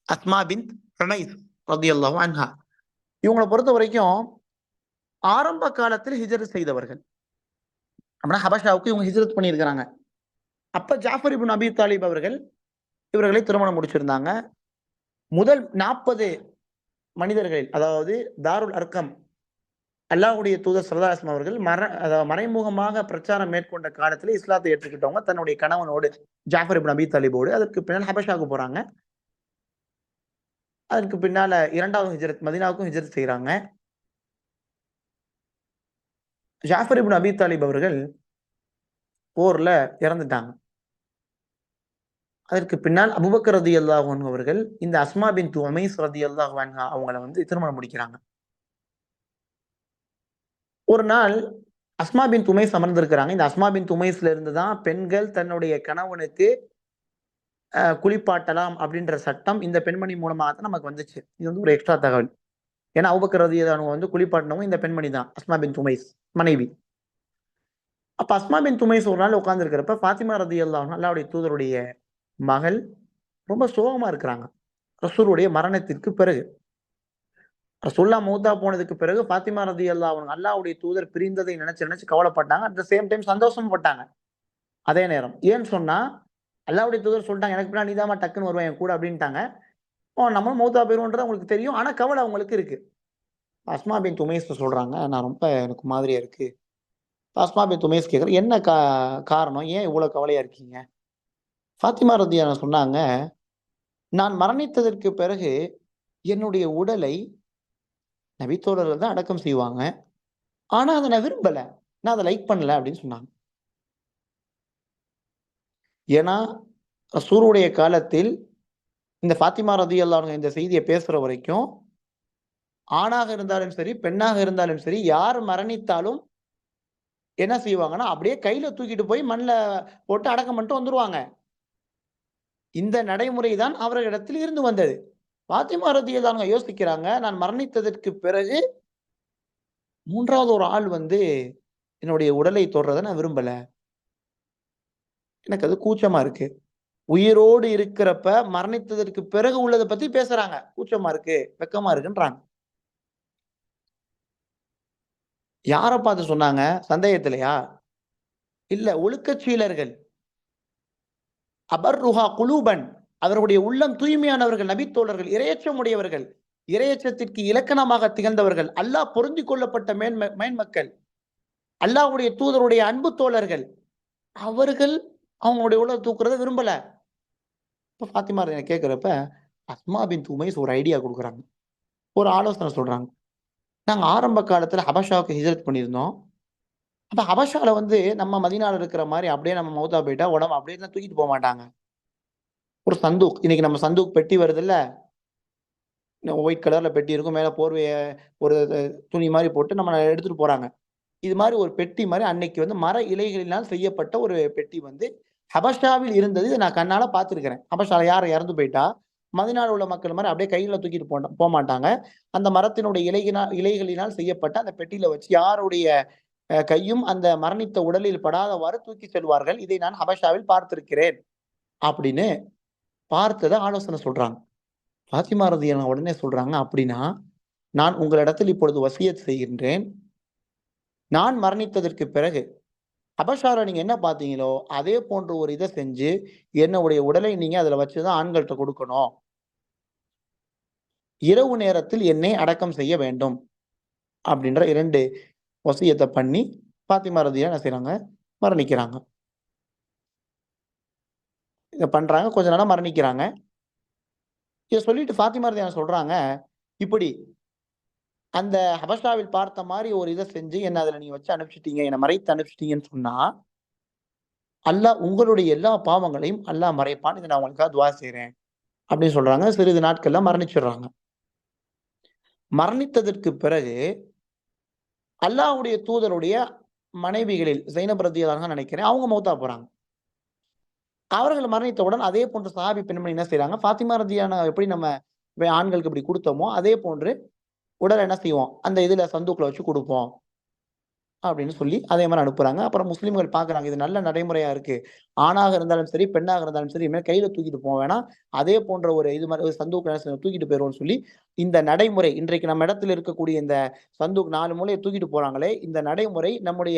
அஸ்மா பின்த் உமைஸ் ரலியல்லாஹு அன்ஹா, இவங்களை பொறுத்த வரைக்கும் ஆரம்ப காலத்தில் ஹிஜ்ரத் செய்தவர்கள். அப்படின்னா ஹபஷாவுக்கு இவங்க ஹிஜ்ரத் பண்ணியிருக்கிறாங்க. அப்ப ஜாஃபர் இப்னு அபி தாலிப் அவர்கள் இவர்களை திருமணம் முடிச்சிருந்தாங்க. முதல் 40 மனிதர்களில், அதாவது தாருல் அர்கம் அல்லாஹ்வுடைய தூதர் ஸல்லல்லாஹு அலைஹி வஸல்லம் அவர்கள் மறைமுகமாக பிரச்சாரம் மேற்கொண்ட காலத்தில் இஸ்லாத்தை ஏற்றுக்கிட்டவங்க தன்னுடைய கணவனோடு ஜாஃபர் இப்னு அபி தாலிபோடு. அதற்கு பின்னால் ஹபஷாவுக்கு போறாங்க. அதற்கு பின்னால 2வது ஹிஜ்ரத் மதீனாவுக்கும் ஹிஜ்ரத் செய்யறாங்க. ஜாஃபர் இப்னு அபி தாலிப் அவர்கள் போர்ல இறந்துட்டாங்க. அதற்கு பின்னால் அபூபக்கர் ரலியல்லாஹு அன்ஹு அவர்கள் இந்த அஸ்மா பின்த் உமைஸ் ரலியல்லாஹு அன்ஹா அவங்களை திருமணம் முடிக்கிறாங்க. ஒரு நாள் அஸ்மா பின்த் உமைஸ் அமர்ந்திருக்கிறாங்க. இந்த அஸ்மா பின்த் உமைஸ்ல இருந்து தான் பெண்கள் தன்னுடைய கணவனுக்கு குளிப்பாட்டலாம் அப்படின்ற சட்டம் இந்த பெண்மணி மூலமாக தான் நமக்கு வந்துச்சு. இது ஒரு எக்ஸ்ட்ரா தகவல். ஏன்னா அபூபக்கர் ரலியல்லாஹு அன்ஹு குளிப்பாட்டினவங்க இந்த பெண்மணி தான், அஸ்மா பின்த் உமைஸ் மனைவி. அப்ப அஸ்மா பின்த் உமைஸ் ஒரு நாள் உட்கார்ந்து இருக்கிறப்ப ஃபாத்திமா ரலியல்லாஹு அன்ஹா அல்லாஹ்வுடைய தூதருடைய மகள் ரொம்ப சோகமா இருக்கிறாங்க. ரசூலுடைய மரணத்திற்கு பிறகு, ரசூலுல்லாஹ் மௌத்தா போனதுக்கு பிறகு ஃபாத்திமா ரலியல்லாஹு அன்ஹா அல்லாஹ்வுடைய தூதர் பிரிந்ததை நினைச்சு கவலைப்பட்டாங்க. அட் த சேம் டைம் சந்தோஷமும் பட்டாங்க அதே நேரம். ஏன்னு சொன்னா அல்லாஹ்வுடைய தூதர் சொல்லிட்டாங்க, எனக்கு பின்னாடி நீதாம்மா டக்குன்னு வருவேன் என் கூட அப்படின்ட்டாங்க. நம்மளும் மௌத்தா போயிருவோன்றது அவங்களுக்கு தெரியும். ஆனா கவலை அவங்களுக்கு இருக்கு. அஸ்மா பின்த் உமைஸ் சொல்றாங்க, நான் ரொம்ப எனக்கு மாதிரியா இருக்கு. அஸ்மா பின்த் உமைஸ் கேட்குறேன், என்ன காரணம், ஏன் இவ்வளவு கவலையா இருக்கீங்க? ஃபாத்திமா ரலியல்லாஹு அன்ஹா சொன்னாங்க, நான் மரணித்ததற்கு பிறகு என்னுடைய உடலை நபித்தோழர்கள் தான் அடக்கம் செய்வாங்க. ஆனா அதை நான் விரும்பல, நான் அதை லைக் பண்ணல அப்படின்னு சொன்னாங்க. ஏன்னா ரசூலுடைய காலத்தில் இந்த ஃபாத்திமா ரலியல்லாஹு அன்ஹா இந்த செய்தியை பேசுற வரைக்கும் ஆணாக இருந்தாலும் சரி, பெண்ணாக இருந்தாலும் சரி, யார் மரணித்தாலும் என்ன செய்வாங்கன்னா அப்படியே கையில தூக்கிட்டு போய் மண்ல போட்டு அடக்கம் பண்ணிட்டு வந்துருவாங்க. இந்த நடைமுறை தான் அவர்களிடத்தில் இருந்து வந்தது. ஃபாத்திமா ரலியல்லாஹு அன்ஹா யோசிக்கிறாங்க, நான் மரணித்ததற்கு பிறகு 3வது ஒரு ஆள் என்னுடைய உடலை தொடுறதை நான் விரும்பல. எனக்கு அது கூச்சமா இருக்கு. உயிரோடு இருக்கிறப்ப மரணித்ததற்கு பிறகு உள்ளதை பத்தி பேசுறாங்க. கூச்சமா இருக்கு, வெக்கமா இருக்குன்றாங்க. யார பார்த்து சொன்னாங்க? சந்தேகத்திலயா? இல்ல, ஒழுக்கச்சீலர்கள். அபர்ருஹா குலூபன், அவர்களுடைய உள்ளம் தூய்மையானவர்கள், நபித்தோழர்கள், இரையச்சம் உடையவர்கள், இரையச்சத்திற்கு இலக்கணமாக திகழ்ந்தவர்கள், அல்லாஹ் பொருந்திக் கொள்ளப்பட்ட மேன்மக்கள், அல்லாஹ்வுடைய தூதருடைய அன்பு தோழர்கள், அவர்கள் அவங்களுடைய உள்ள தூக்குறதை விரும்பல. இப்ப ஃபாத்திமா கேட்கிறப்ப அஸ்மா பின்த் உமைஸ் ஒரு ஐடியா கொடுக்குறாங்க, ஒரு ஆலோசனை சொல்றாங்க. நாங்க ஆரம்ப காலத்துல ஹபஷாவுக்கு ஹிஜ்ரத் பண்ணியிருந்தோம். அப்ப ஹபஷால நம்ம மதீனால இருக்கிற மாதிரி அப்படியே நம்ம மௌத்தா போயிட்டா உடம்பு அப்படியே தான் தூக்கிட்டு போக மாட்டாங்க. ஒரு சந்தூக், இன்னைக்கு நம்ம சந்தூக் பெட்டி வருது இல்ல, ஒயிட் கலர்ல பெட்டி இருக்கும், மேல போர்வைய ஒரு துணி மாதிரி போட்டு நம்ம எடுத்துட்டு போறாங்க. இது மாதிரி ஒரு பெட்டி மாதிரி அன்னைக்கு மர இலைகளினால் செய்யப்பட்ட ஒரு பெட்டி ஹபஷாவில் இருந்தது. இதை நான் கண்ணால பார்த்திருக்கிறேன். ஹபஷால யார் இறந்து போயிட்டா மதீனால உள்ள மக்கள் மாதிரி அப்படியே கையில தூக்கிட்டு போக மாட்டாங்க. அந்த மரத்தினுடைய இலைகளினால் செய்யப்பட்ட அந்த பெட்டியில வச்சு யாருடைய கையும் அந்த மரணித்த உடலில் படாதவாறு தூக்கி செல்வார்கள். இதை நான் ஹபஷாவில் பார்த்திருக்கிறேன் அப்படின்னு பார்த்ததை ஆலோசனை சொல்றாங்க. ஃபாத்திமா ரலியல்லாஹு அன்ஹா உடனே சொல்றாங்க, அப்படின்னா நான் உங்களிடத்தில் இப்பொழுது வசியத் செய்கின்றேன், நான் மரணித்ததற்கு பிறகு அபஷார நீங்க என்ன பார்த்தீங்களோ அதே போன்ற ஒரு இதை செஞ்சு என்னுடைய உடலை நீங்க அதுல வச்சுதான் ஆண்கள்கிட்ட கொடுக்கணும். இரவு நேரத்தில் என்னை அடக்கம் செய்ய வேண்டும் அப்படின்ற 2 வசியத்தை பண்ணி பாத்திமா ரதியா என்ன செய்றாங்க, மரணிக்கிறாங்க. இத பண்றாங்க. கொஞ்ச நாளா மரணிக்கிறாங்க. இத சொல்லிட்டு ஃபாத்திமா ரலியல்லாஹு சொல்றாங்க, இப்படி அந்த ஹபஷாவில் பார்த்த மாரி ஒரு இத செஞ்சு என்ன அதுல நீங்க வச்சு அனுப்பிச்சுட்டீங்க, என்ன மறைத்து அனுப்பிச்சுட்டீங்கன்னு சொன்னா, அல்லாஹ் உங்களுடைய எல்லா பாவங்களையும் அல்லாஹ் மறைப்பான். இத நான் உங்களுக்காக துஆ செய்றேன் அப்படின்னு சொல்றாங்க. சிறிது நாட்கள்ல மரணிச்சுடுறாங்க. மரணித்ததற்கு பிறகு அல்லாஹ்வுடைய தூதருடைய மனைவிகளில் ஸைனப் ரலியல்லாஹு அன்ஹா நினைக்கிறேன். அவங்க மௌத்தா போறாங்க. அவர்கள் மரணித்தவுடன் அதே போன்ற சஹாபி பெண்மணி என்ன செய்றாங்க, ஃபாத்திமா ரலியல்லாஹு எப்படி நம்ம ஆண்களுக்கு இப்படி குடுத்தோமோ, அதே போன்று உடல என்ன செய்வோம், அந்த இதுல சந்தூக்ல வச்சு குடுப்போம். அப்படின்னு சொல்லி அதே மாரி அனுப்புறாங்க. அப்புறம் முஸ்லிம்கள் பார்க்குறாங்க. இது நல்ல நடைமுறையா இருக்கு. ஆணாக இருந்தாலும் சரி, பெண்ணாக இருந்தாலும் சரி, இனிமேல் கையில தூக்கிட்டு போ வேணாம். அதே போன்ற ஒரு இது மாரி ஒரு சந்தூக் தூக்கிட்டு போயிருவோம்னு சொல்லி, இந்த நடைமுறை இன்றைக்கு நம்ம இடத்துல இருக்கக்கூடிய இந்த சந்தூக் 4 மூலைய தூக்கிட்டு போறாங்களே, இந்த நடைமுறை நம்முடைய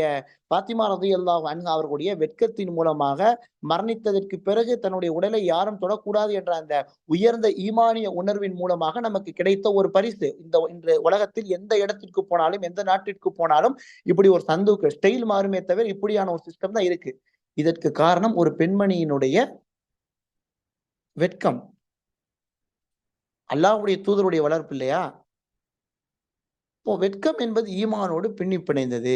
பாத்திமா ரலியல்லாஹு அன்ஹா அவர்களுடைய வெட்கத்தின் மூலமாக மரணித்ததற்கு பிறகு தன்னுடைய உடலை யாரும் தொடக்கூடாது என்ற அந்த உயர்ந்த ஈமானிய உணர்வின் மூலமாக நமக்கு கிடைத்த ஒரு பரிசு. இன்று உலகத்தில் எந்த இடத்திற்கு போனாலும், எந்த நாட்டிற்கு போனாலும் இப்படி ஒரு சந்தூக் ஸ்டைல் மாறுமே தவிர இப்படியான ஒரு சிஸ்டம் தான் இருக்கு. இதற்கு காரணம் ஒரு பெண்மணியினுடைய வெட்கம். அல்லாஹ்வுடைய தூதருடைய வளர்ப்பு இல்லையா? இப்போ வெட்கம் என்பது ஈமானோடு பின்னி பிணைந்தது.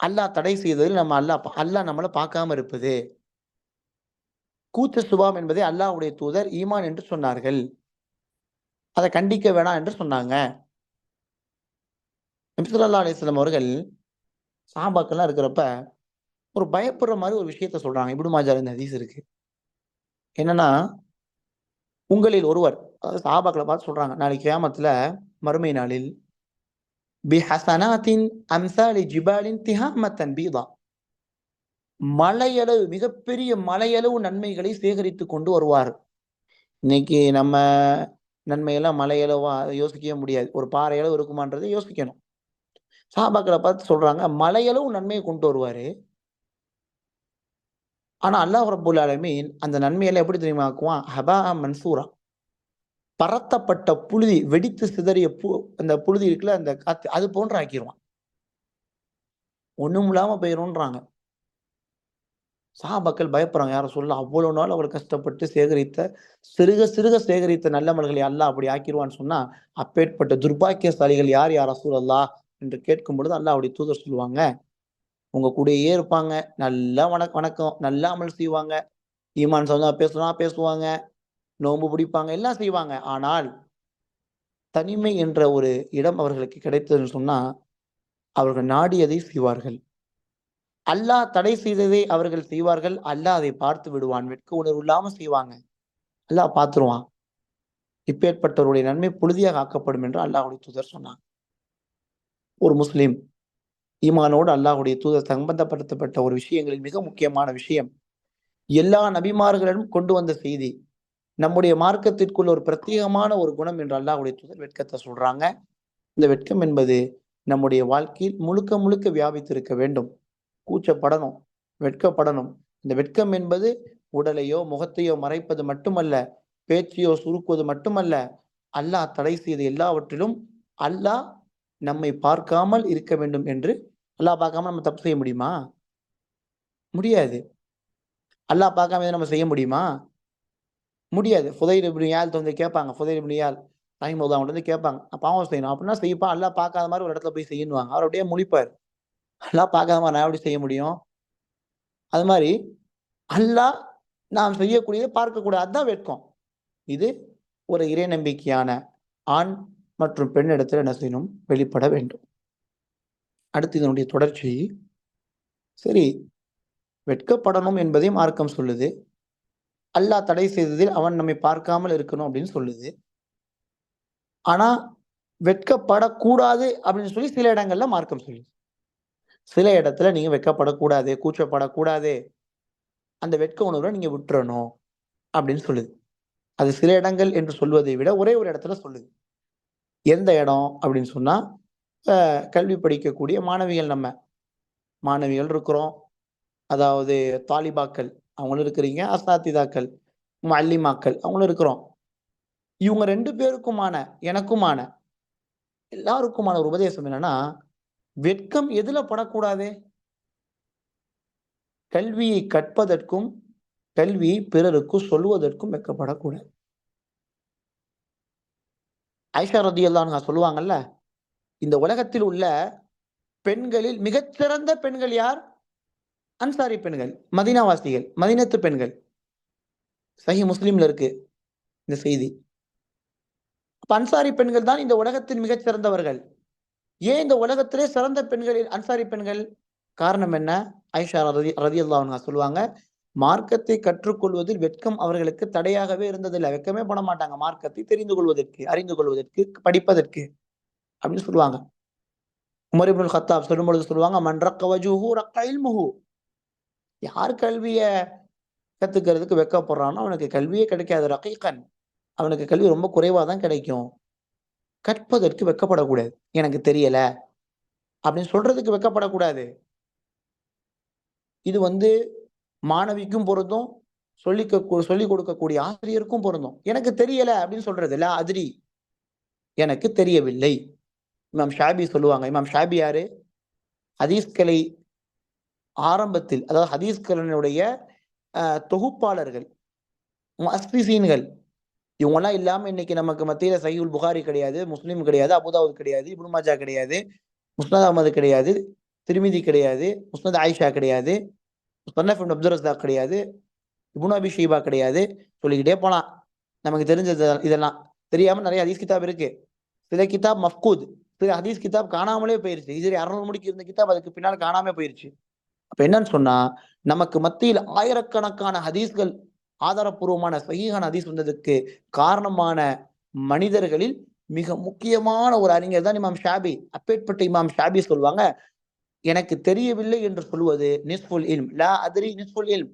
அல்லாஹ் தடை செய்ததில் நம்ம அல்லாஹ் நம்மள பார்க்காம இருப்பது. கூச்ச சுபாவம் என்பதை அல்லாஹ்வுடைய தூதர் ஈமான் என்று சொன்னார்கள். அத கண்டிக்க வேணாம் என்று சொன்னாங்க. நபி ஸல்லல்லாஹு அலைஹி வஸல்லம் அவர்கள் சஹாபாக்கள்லாம் இருக்கிறப்ப, ஒரு பயப்படுற மாரி ஒரு விஷயத்த சொல்றாங்க. இப்னு மாஜால இந்த ஹதீஸ் இருக்கு. என்னன்னா, உங்களில் ஒருவர் அதாவது சஹாபாக்கள பார்த்து சொல்றாங்க. நாளைக்கு கியாமத்துல மறுமை நாளில் பிஹஸனாத்தின் அம்சாலி ஜிபாலின் திஹாமத்தன் பீதா. மலையளவு மிகப்பெரிய மலையளவு நன்மைகளை சேகரித்துக் கொண்டு வருவார். இன்னைக்கு நம்ம நன்மையெல்லாம் மலையளவா யோசிக்கவே முடியாது. ஒரு பாறையளவு இருக்குமான்றத யோசிக்கணும். சஹாபாக்கள பார்த்து சொல்றாங்க, மலையளவு நன்மைய கொண்டு வருவாரு. ஆனா அல்லாஹ் ரப்புல் ஆலமீன் அந்த நன்மையெல்லாம் எப்படி தெரியுமா ஆக்குவான்? ஹபாஅ மன்சூரா. பரத்தப்பட்ட புழுதி, வெடித்து சிதறிய அந்த புழுதி இருக்குல்ல, அந்த காத்து, அது போன்று ஆக்கிருவான். ஒண்ணும் இல்லாம போயிரும்ன்றாங்க. சஹாபாக்கள் பயப்படுறாங்க. யார சொல்லலாம், அவ்வளவு நாள் அவர் கஷ்டப்பட்டு சேகரித்த, சிறுக சிறுக சேகரித்த நல்லமல்களை அல்லாஹ் அப்படி ஆக்கிருவான்னு சொன்னா, அப்பேற்பட்ட துர்பாக்கியசாலிகள் யார் யா ரசூலல்லாஹ் என்று கேட்கும் பொழுது அல்லாஹ்வுடைய தூதர் சொல்லுவாங்க, உங்க கூடயே இருப்பாங்க. நல்லா வணக்கம், நல்லா அமல் செய்வாங்க. ஈமான் சொன்னா பேசுவாங்க. நோன்பு பிடிப்பாங்க. எல்லாம் செய்வாங்க. ஆனால் தனிமை என்ற ஒரு இடம் அவர்களுக்கு கிடைத்ததுன்னு சொன்னா, அவர்கள் நாடியதை செய்வார்கள். அல்லாஹ் தடை செய்ததை அவர்கள் செய்வார்கள். அல்லாஹ் அதை பார்த்து விடுவான். வெட்க உணர்வு இல்லாம செய்வாங்க. அல்லாஹ் பார்த்துருவான். இப்பேற்பட்டவருடைய நன்மை புழுதியாக ஆக்கப்படும் என்று அல்லாஹ்வுடைய தூதர் சொன்னாங்க. ஒரு முஸ்லிம் ஈமானோடு அல்லாஹ்வுடைய தூதர் சம்பந்தப்படுத்தப்பட்ட ஒரு விஷயங்களில் மிக முக்கியமான விஷயம், எல்லா நபிமார்களிடம் கொண்டு வந்த செய்தி. நம்முடைய மார்க்கத்திற்குள்ள ஒரு பிரத்யேகமான ஒரு குணம் என்று அல்லாஹ்வுடைய தூதர் வெட்கத்த சொல்றாங்க. இந்த வெட்கம் என்பது நம்முடைய வாழ்க்கையில் முழுக்க முழுக்க வியாபித்திருக்க வேண்டும். கூச்சப்படணும், வெட்கப்படணும். இந்த வெட்கம் என்பது உடலையோ, முகத்தையோ மறைப்பது மட்டுமல்ல, பேச்சையோ சுருக்குவது மட்டுமல்ல, அல்லாஹ் தடை செய்த எல்லாவற்றிலும் அல்லாஹ் நம்மை பார்க்காமல் இருக்க வேண்டும் என்று. அல்லாஹ் பார்க்காம நம்ம தப்பு செய்ய முடியுமா? முடியாது. அல்லாஹ் பார்க்காம எத நம்ம செய்ய முடியுமா? முடியாது. ஃபுதைல் இப்னு இயாத் வந்து கேட்பாங்க. ஃபுதைல் இப்னு இயாத் ரஹிமஹுல்லாஹ் அவங்கள்ட்ட வந்து கேட்பாங்க. பாவம் செய்யணும். அப்படின்னா செய்ப்பா, அல்லாஹ் பார்க்காத மாரி ஒரு இடத்துல போய் செய்யுன்னுவாங்க. அவர் அப்படியே முழிப்பாரு. அல்லாஹ் பார்க்காத மாரி நான் எப்படி செய்ய முடியும்? அது மாரி அல்லாஹ் நாம் செய்யக்கூடியதை பார்க்கக்கூடாது. அதான் வெட்கம். இது ஒரு இறை நம்பிக்கையான ஆண் மற்றும் பெண் இடத்துல என்ன செய்யணும்? வெளிப்பட வேண்டும். அடுத்து இதனுடைய தொடர்ச்சி, சரி, வெட்கப்படணும் என்பதை மார்க்கம் சொல்லுது. அல்லாஹ் தடை செய்ததில் அவன் நம்மை பார்க்காமல் இருக்கணும் அப்படின்னு சொல்லுது. ஆனா வெட்கப்படக்கூடாது அப்படின்னு சொல்லி சில இடங்கள்ல மார்க்கம் சொல்லுது. சில இடத்துல நீங்க வெட்கப்படக்கூடாது, கூச்சப்படக்கூடாது, அந்த வெட்க உணர்வை நீங்க விட்டுறணும் அப்படின்னு சொல்லுது. அது சில இடங்கள் என்று சொல்வதை விட ஒரே ஒரு இடத்துல சொல்லுது. எந்த இடம் அப்படின்னு சொன்னா கல்வி படிக்கக்கூடிய மாணவிகள் இருக்கிறோம். அதாவது தாலிபாக்கள் அவங்களும் இருக்கிறீங்க, அசாத்திதாக்கள் மல்லிமாக்கள் அவங்களும் இருக்கிறோம். இவங்க 2 பேருக்குமான எனக்குமான எல்லாருக்குமான ஒரு உபதேசம் என்னன்னா, வெட்கம் எதுல படக்கூடாது? கல்வியை கற்பதற்கும் கல்வியை பிறருக்கு சொல்வதற்கும் வெட்கப்படக்கூடாது. ஆயிஷா ரலியல்லாஹு அன்ஹா சொல்லுவாங்கல்ல, இந்த உலகத்தில் உள்ள பெண்களில் மிகச்சிறந்த பெண்கள் யார்? அன்சாரி பெண்கள், மதீனாவாசிகள், மதீனத்து பெண்கள். சஹீஹ் முஸ்லிம்ல இருக்கு இந்த செய்தி. அப்ப அன்சாரி பெண்கள் தான் இந்த உலகத்தின் மிகச்சிறந்தவர்கள். ஏன் இந்த உலகத்திலே சிறந்த பெண்களில் அன்சாரி பெண்கள்? காரணம் என்ன? ஆயிஷா ரலியல்லாஹு அன்ஹா சொல்லுவாங்க, மார்க்கத்தை கற்றுக்கொள்வதில் வெட்கம் அவர்களுக்கு தடையாகவே இருந்ததில்லை. வெட்கமே பட மாட்டாங்க. மார்க்கத்தை தெரிந்து கொள்வதற்கு, அறிந்து கொள்வதற்கு, படிப்பதற்கு அப்படின்னு சொல்லுவாங்க. உமர் இப்னுல் கத்தாப் சொல்லும்பொழுது சொல்லுவாங்க, மன் ரக்க வஜூஹு ரக்க இல்முஹு. யார் கல்விய கத்துக்கிறதுக்கு வெட்கப்படுறானோ அவனுக்கு கல்வியே கிடைக்காது. ரகீகன், அவனுக்கு கல்வி ரொம்ப குறைவா தான் கிடைக்கும். கற்பதற்கு வெட்கப்படக்கூடாது. எனக்கு தெரியல அப்படின்னு சொல்றதுக்கு வெட்கப்படக்கூடாது. இது மாணவிக்கும் பொருந்தும், சொல்லிக் கொடுக்கக்கூடிய ஆசிரியருக்கும் பொருந்தும். எனக்கு தெரியல அப்படின்னு சொல்றது இல்ல, அதிரி எனக்கு தெரியவில்லை. இமாம் ஷாபி சொல்லுவாங்க. இமாம் ஷாபி யாரு? ஹதீஸ்களை ஆரம்பத்தில், அதாவது ஹதீஸ்களினுடைய தொகுப்பாளர்கள், முஅஸ்ஸிஸீன்கள். இவங்கெல்லாம் இல்லாம இன்னைக்கு நமக்கு மத்தியில சஹீஹுல் புகாரி கிடையாது, முஸ்லிம் கிடையாது, அபூதாவூத் கிடையாது, இப்னு மாஜா கிடையாது, முஸ்னத் அஹ்மது கிடையாது, திர்மிதி கிடையாது, முஸ்னத் ஆயிஷா கிடையாது, முஸ்னஃப் இப்னு அப்துர் ரஸாக் கிடையாது, இப்னு அபி ஷைபா கிடையாது. சொல்லிக்கிட்டே போலாம். நமக்கு தெரிஞ்சது இதெல்லாம். தெரியாம நிறைய ஹதீஸ் கிதாப் இருக்கு. சில கிதாப் மஃப்கூத், சில ஹதீஸ் கிதாப் காணாமலே போயிருச்சு. ஹிஜ்ரி 600 முடிக்கு இருந்த கிதாப் அதுக்கு பின்னால் காணாம போயிருச்சு. அப்ப என்னன்னு சொன்னா, நமக்கு மத்தியில் ஆயிரக்கணக்கான ஹதீஸ்கள், ஆதாரப்பூர்வமான சஹீஹான ஹதீஸ் வந்ததுக்கு காரணமான மனிதர்களில் மிக முக்கியமான ஒரு அறிஞர் தான் இமாம் ஷாபி. அப்பேற்பட்ட இமாம் ஷாபி சொல்லுவாங்க, எனக்கு தெரியவில்லை என்று சொல்வது நிஸ்ஃபுல் இல்ம், லா அத்ரி நிஸ்ஃபுல் இல்ம்.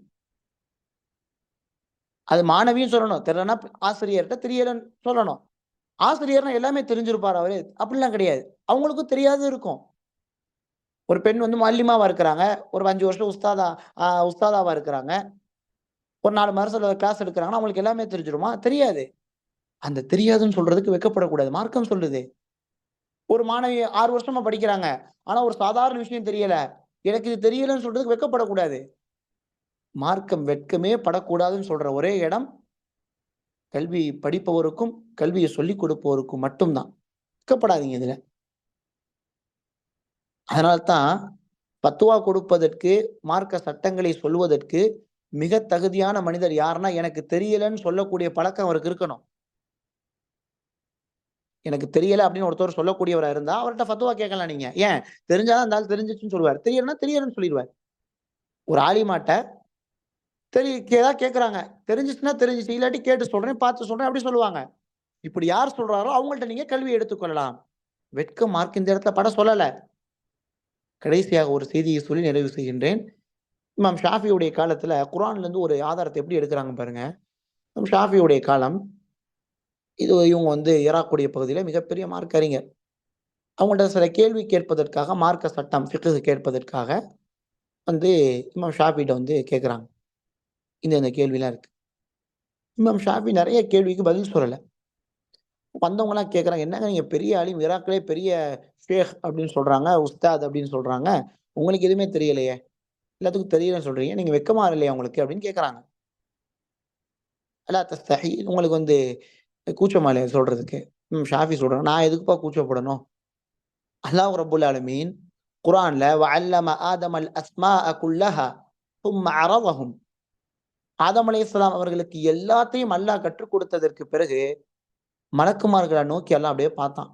அது மாணவியும் சொல்லணும், தெரியலன்னா ஆசிரியர்கிட்ட தெரியலன்னு சொல்லணும். ஆசிரியர்னா எல்லாமே தெரிஞ்சிருப்பார் அவரு? அப்படிலாம் கிடையாது. அவங்களுக்கும் தெரியாது இருக்கும். ஒரு பெண் முஅல்லிமாவா இருக்கிறாங்க. ஒரு 5 வருஷம் உஸ்தாதாவா இருக்கிறாங்க. ஒரு 4 மாசத்துல கிளாஸ் எடுக்குறாங்கன்னா, அவங்களுக்கு எல்லாமே தெரிஞ்சிருமா? தெரியாது. அந்த தெரியாதுன்னு சொல்றதுக்கு வெட்கப்படக்கூடாது. மார்க்கம் சொல்லுது. ஒரு மாணவி 6 வருஷமா படிக்கிறாங்க. ஆனா ஒரு சாதாரண விஷயம் தெரியல. எனக்கு இது தெரியலன்னு சொல்றதுக்கு வெட்கப்படக்கூடாது. மார்க்கம் வெட்கமே படக்கூடாதுன்னு சொல்ற ஒரே இடம், கல்வி படிப்பவருக்கும், கல்வியை சொல்லிக் கொடுப்பவருக்கும் மட்டும்தான். வெட்கப்படாதீங்க இதுல. அதனால தான் பத்துவா கொடுப்பதற்கு, மார்க்க சட்டங்களை சொல்வதற்கு மிக தகுதியான மனிதர் யாருன்னா, எனக்கு தெரியலன்னு சொல்லக்கூடிய பழக்கம் அவருக்கு இருக்கணும். எனக்கு தெரியல அப்படின்னு ஒருத்தர் சொல்லக்கூடியவரா இருந்தா, அவர்ட்ட ஃபத்வா கேட்கலாம் நீங்க. ஏன்? தெரிஞ்சாதான் அந்த ஆள் தெரிஞ்சுச்சுன்னு சொல்லுவாரு. தெரியலன்னா தெரியலன்னு சொல்லிருவாரு. ஒரு ஆலிமாட்ட ஏதாவது கேட்கறாங்க. தெரிஞ்சுச்சுன்னா தெரிஞ்சுச்சு, இல்லாட்டி கேட்டு சொல்றேன், பார்த்து சொல்றேன் அப்படி சொல்லுவாங்க. இப்படி யார் சொல்றாரோ அவங்கள்ட்ட நீங்க கல்வி எடுத்துக்கொள்ளலாம். வெட்கம் மார்க் இந்த இடத்துல பட சொல்லல. கடைசியாக ஒரு செய்தியை சொல்லி நிறைவு செய்கின்றேன். இமாம் ஷாஃபியுடைய காலத்துல குர்ஆன்ல இருந்து ஒரு ஆதாரத்தை எப்படி எடுக்குறாங்க பாருங்க. இமாம் ஷாஃபியுடைய காலம், இவங்க ஈராக்குடைய பகுதியில மிகப்பெரிய மார்க்க அறிஞர். அவங்கள்ட்ட சில கேள்வி கேட்பதற்காக, மார்க்க சட்டம் ஃபிக்ஹ் கேட்பதற்காக வந்து இமாம் ஷாஃபிட்ட கேட்குறாங்க. இந்த கேள்விலாம் இருக்கு. இமாம் ஷாஃபி நெறைய கேள்விக்கு பதில் சொல்லல. வந்தவங்கலாம் கேட்குறாங்க, "என்னங்க நீங்க பெரிய ஆலிம், ஈராக்லயே பெரிய ஷேக் அப்படின்னு சொல்றாங்க, உஸ்தாத் அப்படின்னு சொல்றாங்க. உங்களுக்கு எதுவுமே தெரியலையே? எல்லாத்துக்கும் தெரியலன்னு சொல்றீங்க. நீங்க வெட்கமா இல்லையா உங்களுக்கு?" அப்படின்னு கேட்குறாங்க. "அலா தஸ்தஹி" உங்களுக்கு கூச்சமா இல்லையா சொல்றதுக்கு? ஷாஃபி சொல்றாங்க, "நான் எதுக்குப்பா கூச்சப்படணும்? அல்லாஹ் ரப்புல் ஆலமீன் குர்ஆன்ல வஅல்லம ஆதமல் அஸ்மாஅ குல்லஹா சும்ம அரதஹும்." ஆதம் அலைஹிஸ்ஸலாம் அவர்களுக்கு எல்லாத்தையும் அல்லாஹ் கற்றுக் கொடுத்ததற்கு பிறகு மலக்குமார்களை நோக்கி அல்லாஹ் அப்படியே பார்த்தான்.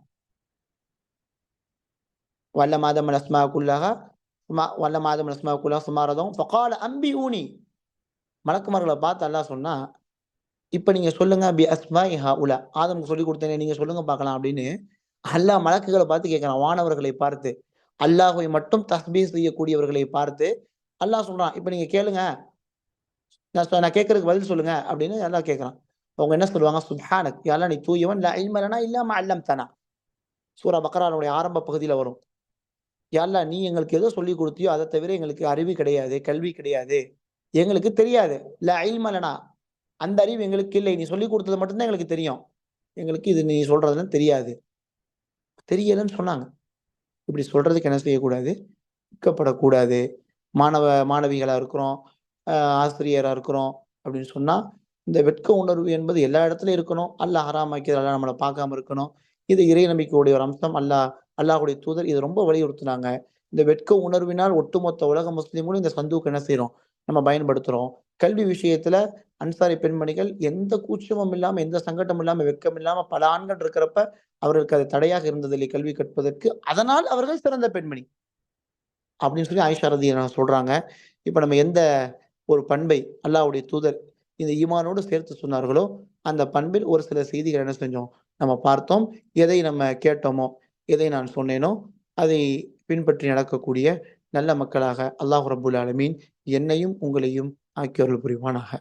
வஅல்லம ஆதமல் அஸ்மாஅ குல்லஹா வஅல்லம ஆதமல் அஸ்மாஅ குல்லஹா சும்ம அரதஹும் ஃபகால அன்பிஊனி. மலக்குமார்களை பார்த்து அல்லாஹ் சொன்னா, "இப்ப நீங்க சொல்லுங்க பி அஸ்மாஇ ஹாஉலா." ஆதம்க்கு சொல்லிக் கொடுத்தேனே நீங்க சொல்லுங்க பார்க்கலாம் அப்படின்னு அல்லாஹ் மலக்குகளை பார்த்து கேட்கிறான். வானவர்களை பார்த்து, அல்லாஹ்வை மட்டும் தஸ்பீஹ் செய்யக்கூடியவர்களை பார்த்து அல்லாஹ் சொல்றான், "இப்ப நீங்க கேளுங்க. நான் கேட்கறதுக்கு பதில் சொல்லுங்க." அப்படின்னு அல்லாஹ் கேட்கிறான். அவங்க என்ன சொல்லுவாங்க? சுப்ஹானக், யா அல்லாஹ் நீ தூயவன், லா இல்ம லனா இல்லா மா அல்லம்தனா. சூரா பக்ரானுடைய ஆரம்ப பகுதியில வரும். யா அல்லாஹ் நீ எங்களுக்கு எதோ சொல்லிக் குடுத்தியோ அத தவிர எங்களுக்கு அறிவு கிடையாது, கல்வி கிடையாது. எங்களுக்கு தெரியாது. லா இல்ம லனா. அந்த அறிவு எங்களுக்கு இல்லை. நீ சொல்லிக் குடுத்தது மட்டும் தான் எங்களுக்கு தெரியும். எங்களுக்கு இது நீ சொல்றதெல்லாம் தெரியாது. தெரியலன்னு சொன்னாங்க. இப்படி சொல்றதுக்கு என்ன செய்யக்கூடாது? வெட்கப்படக்கூடாது. மாணவ மாணவிகளா இருக்கிறோம், அ ஆசிரியரா இருக்கிறோம் அப்படின்னு சொன்னா, இந்த வெட்க உணர்வு என்பது எல்லா இடத்துலயும் இருக்கணும். அல்லாஹ் ஹராமாக்கியது அல்லாஹ் நம்மள பார்க்காம இருக்கணும். இது இறை நம்பிக்கையுடைய ஒரு அம்சம். அல்லாஹ்வுடைய தூதர் இத ரொம்ப வலியுறுத்துனாங்க. இந்த வெட்க உணர்வினால் ஒட்டுமொத்த உலக முஸ்லிம்களும் இந்த சந்தூக்க என்ன செய்றோம்? நம்ம பயன்படுத்துறோம். கல்வி விஷயத்துல அன்சாரி பெண்மணிகள் எந்த கூச்சமும் இல்லாம, எந்த சங்கட்டமும் இல்லாம, வெட்கம் இல்லாம பல ஆண்கள் இருக்கிறப்ப, அவர்களுக்கு அது தடையாக இருந்ததில்லை கல்வி கற்பதற்கு. அதனால் அவர்கள் சிறந்த பெண்மணி. அப்படின்னு சொல்லி ஆயிஷா ரலியல்லாஹு சொல்றாங்க. இப்ப நம்ம எந்த ஒரு பண்பை அல்லாஹ்வுடைய தூதர் இந்த ஈமானோடு சேர்த்து சொன்னார்களோ, அந்த பண்பில் ஒரு சில செய்திகள் என்ன செஞ்சோம்? நம்ம பார்த்தோம். எதை நம்ம கேட்டோமோ, எதை நான் சொன்னேனோ, அதை பின்பற்றி நடக்கக்கூடிய நல்ல மக்களாக அல்லாஹ் ரப்புல் ஆலமீன் என்னையும், உங்களையும் ஆக்கி அருள் புரிவானாக.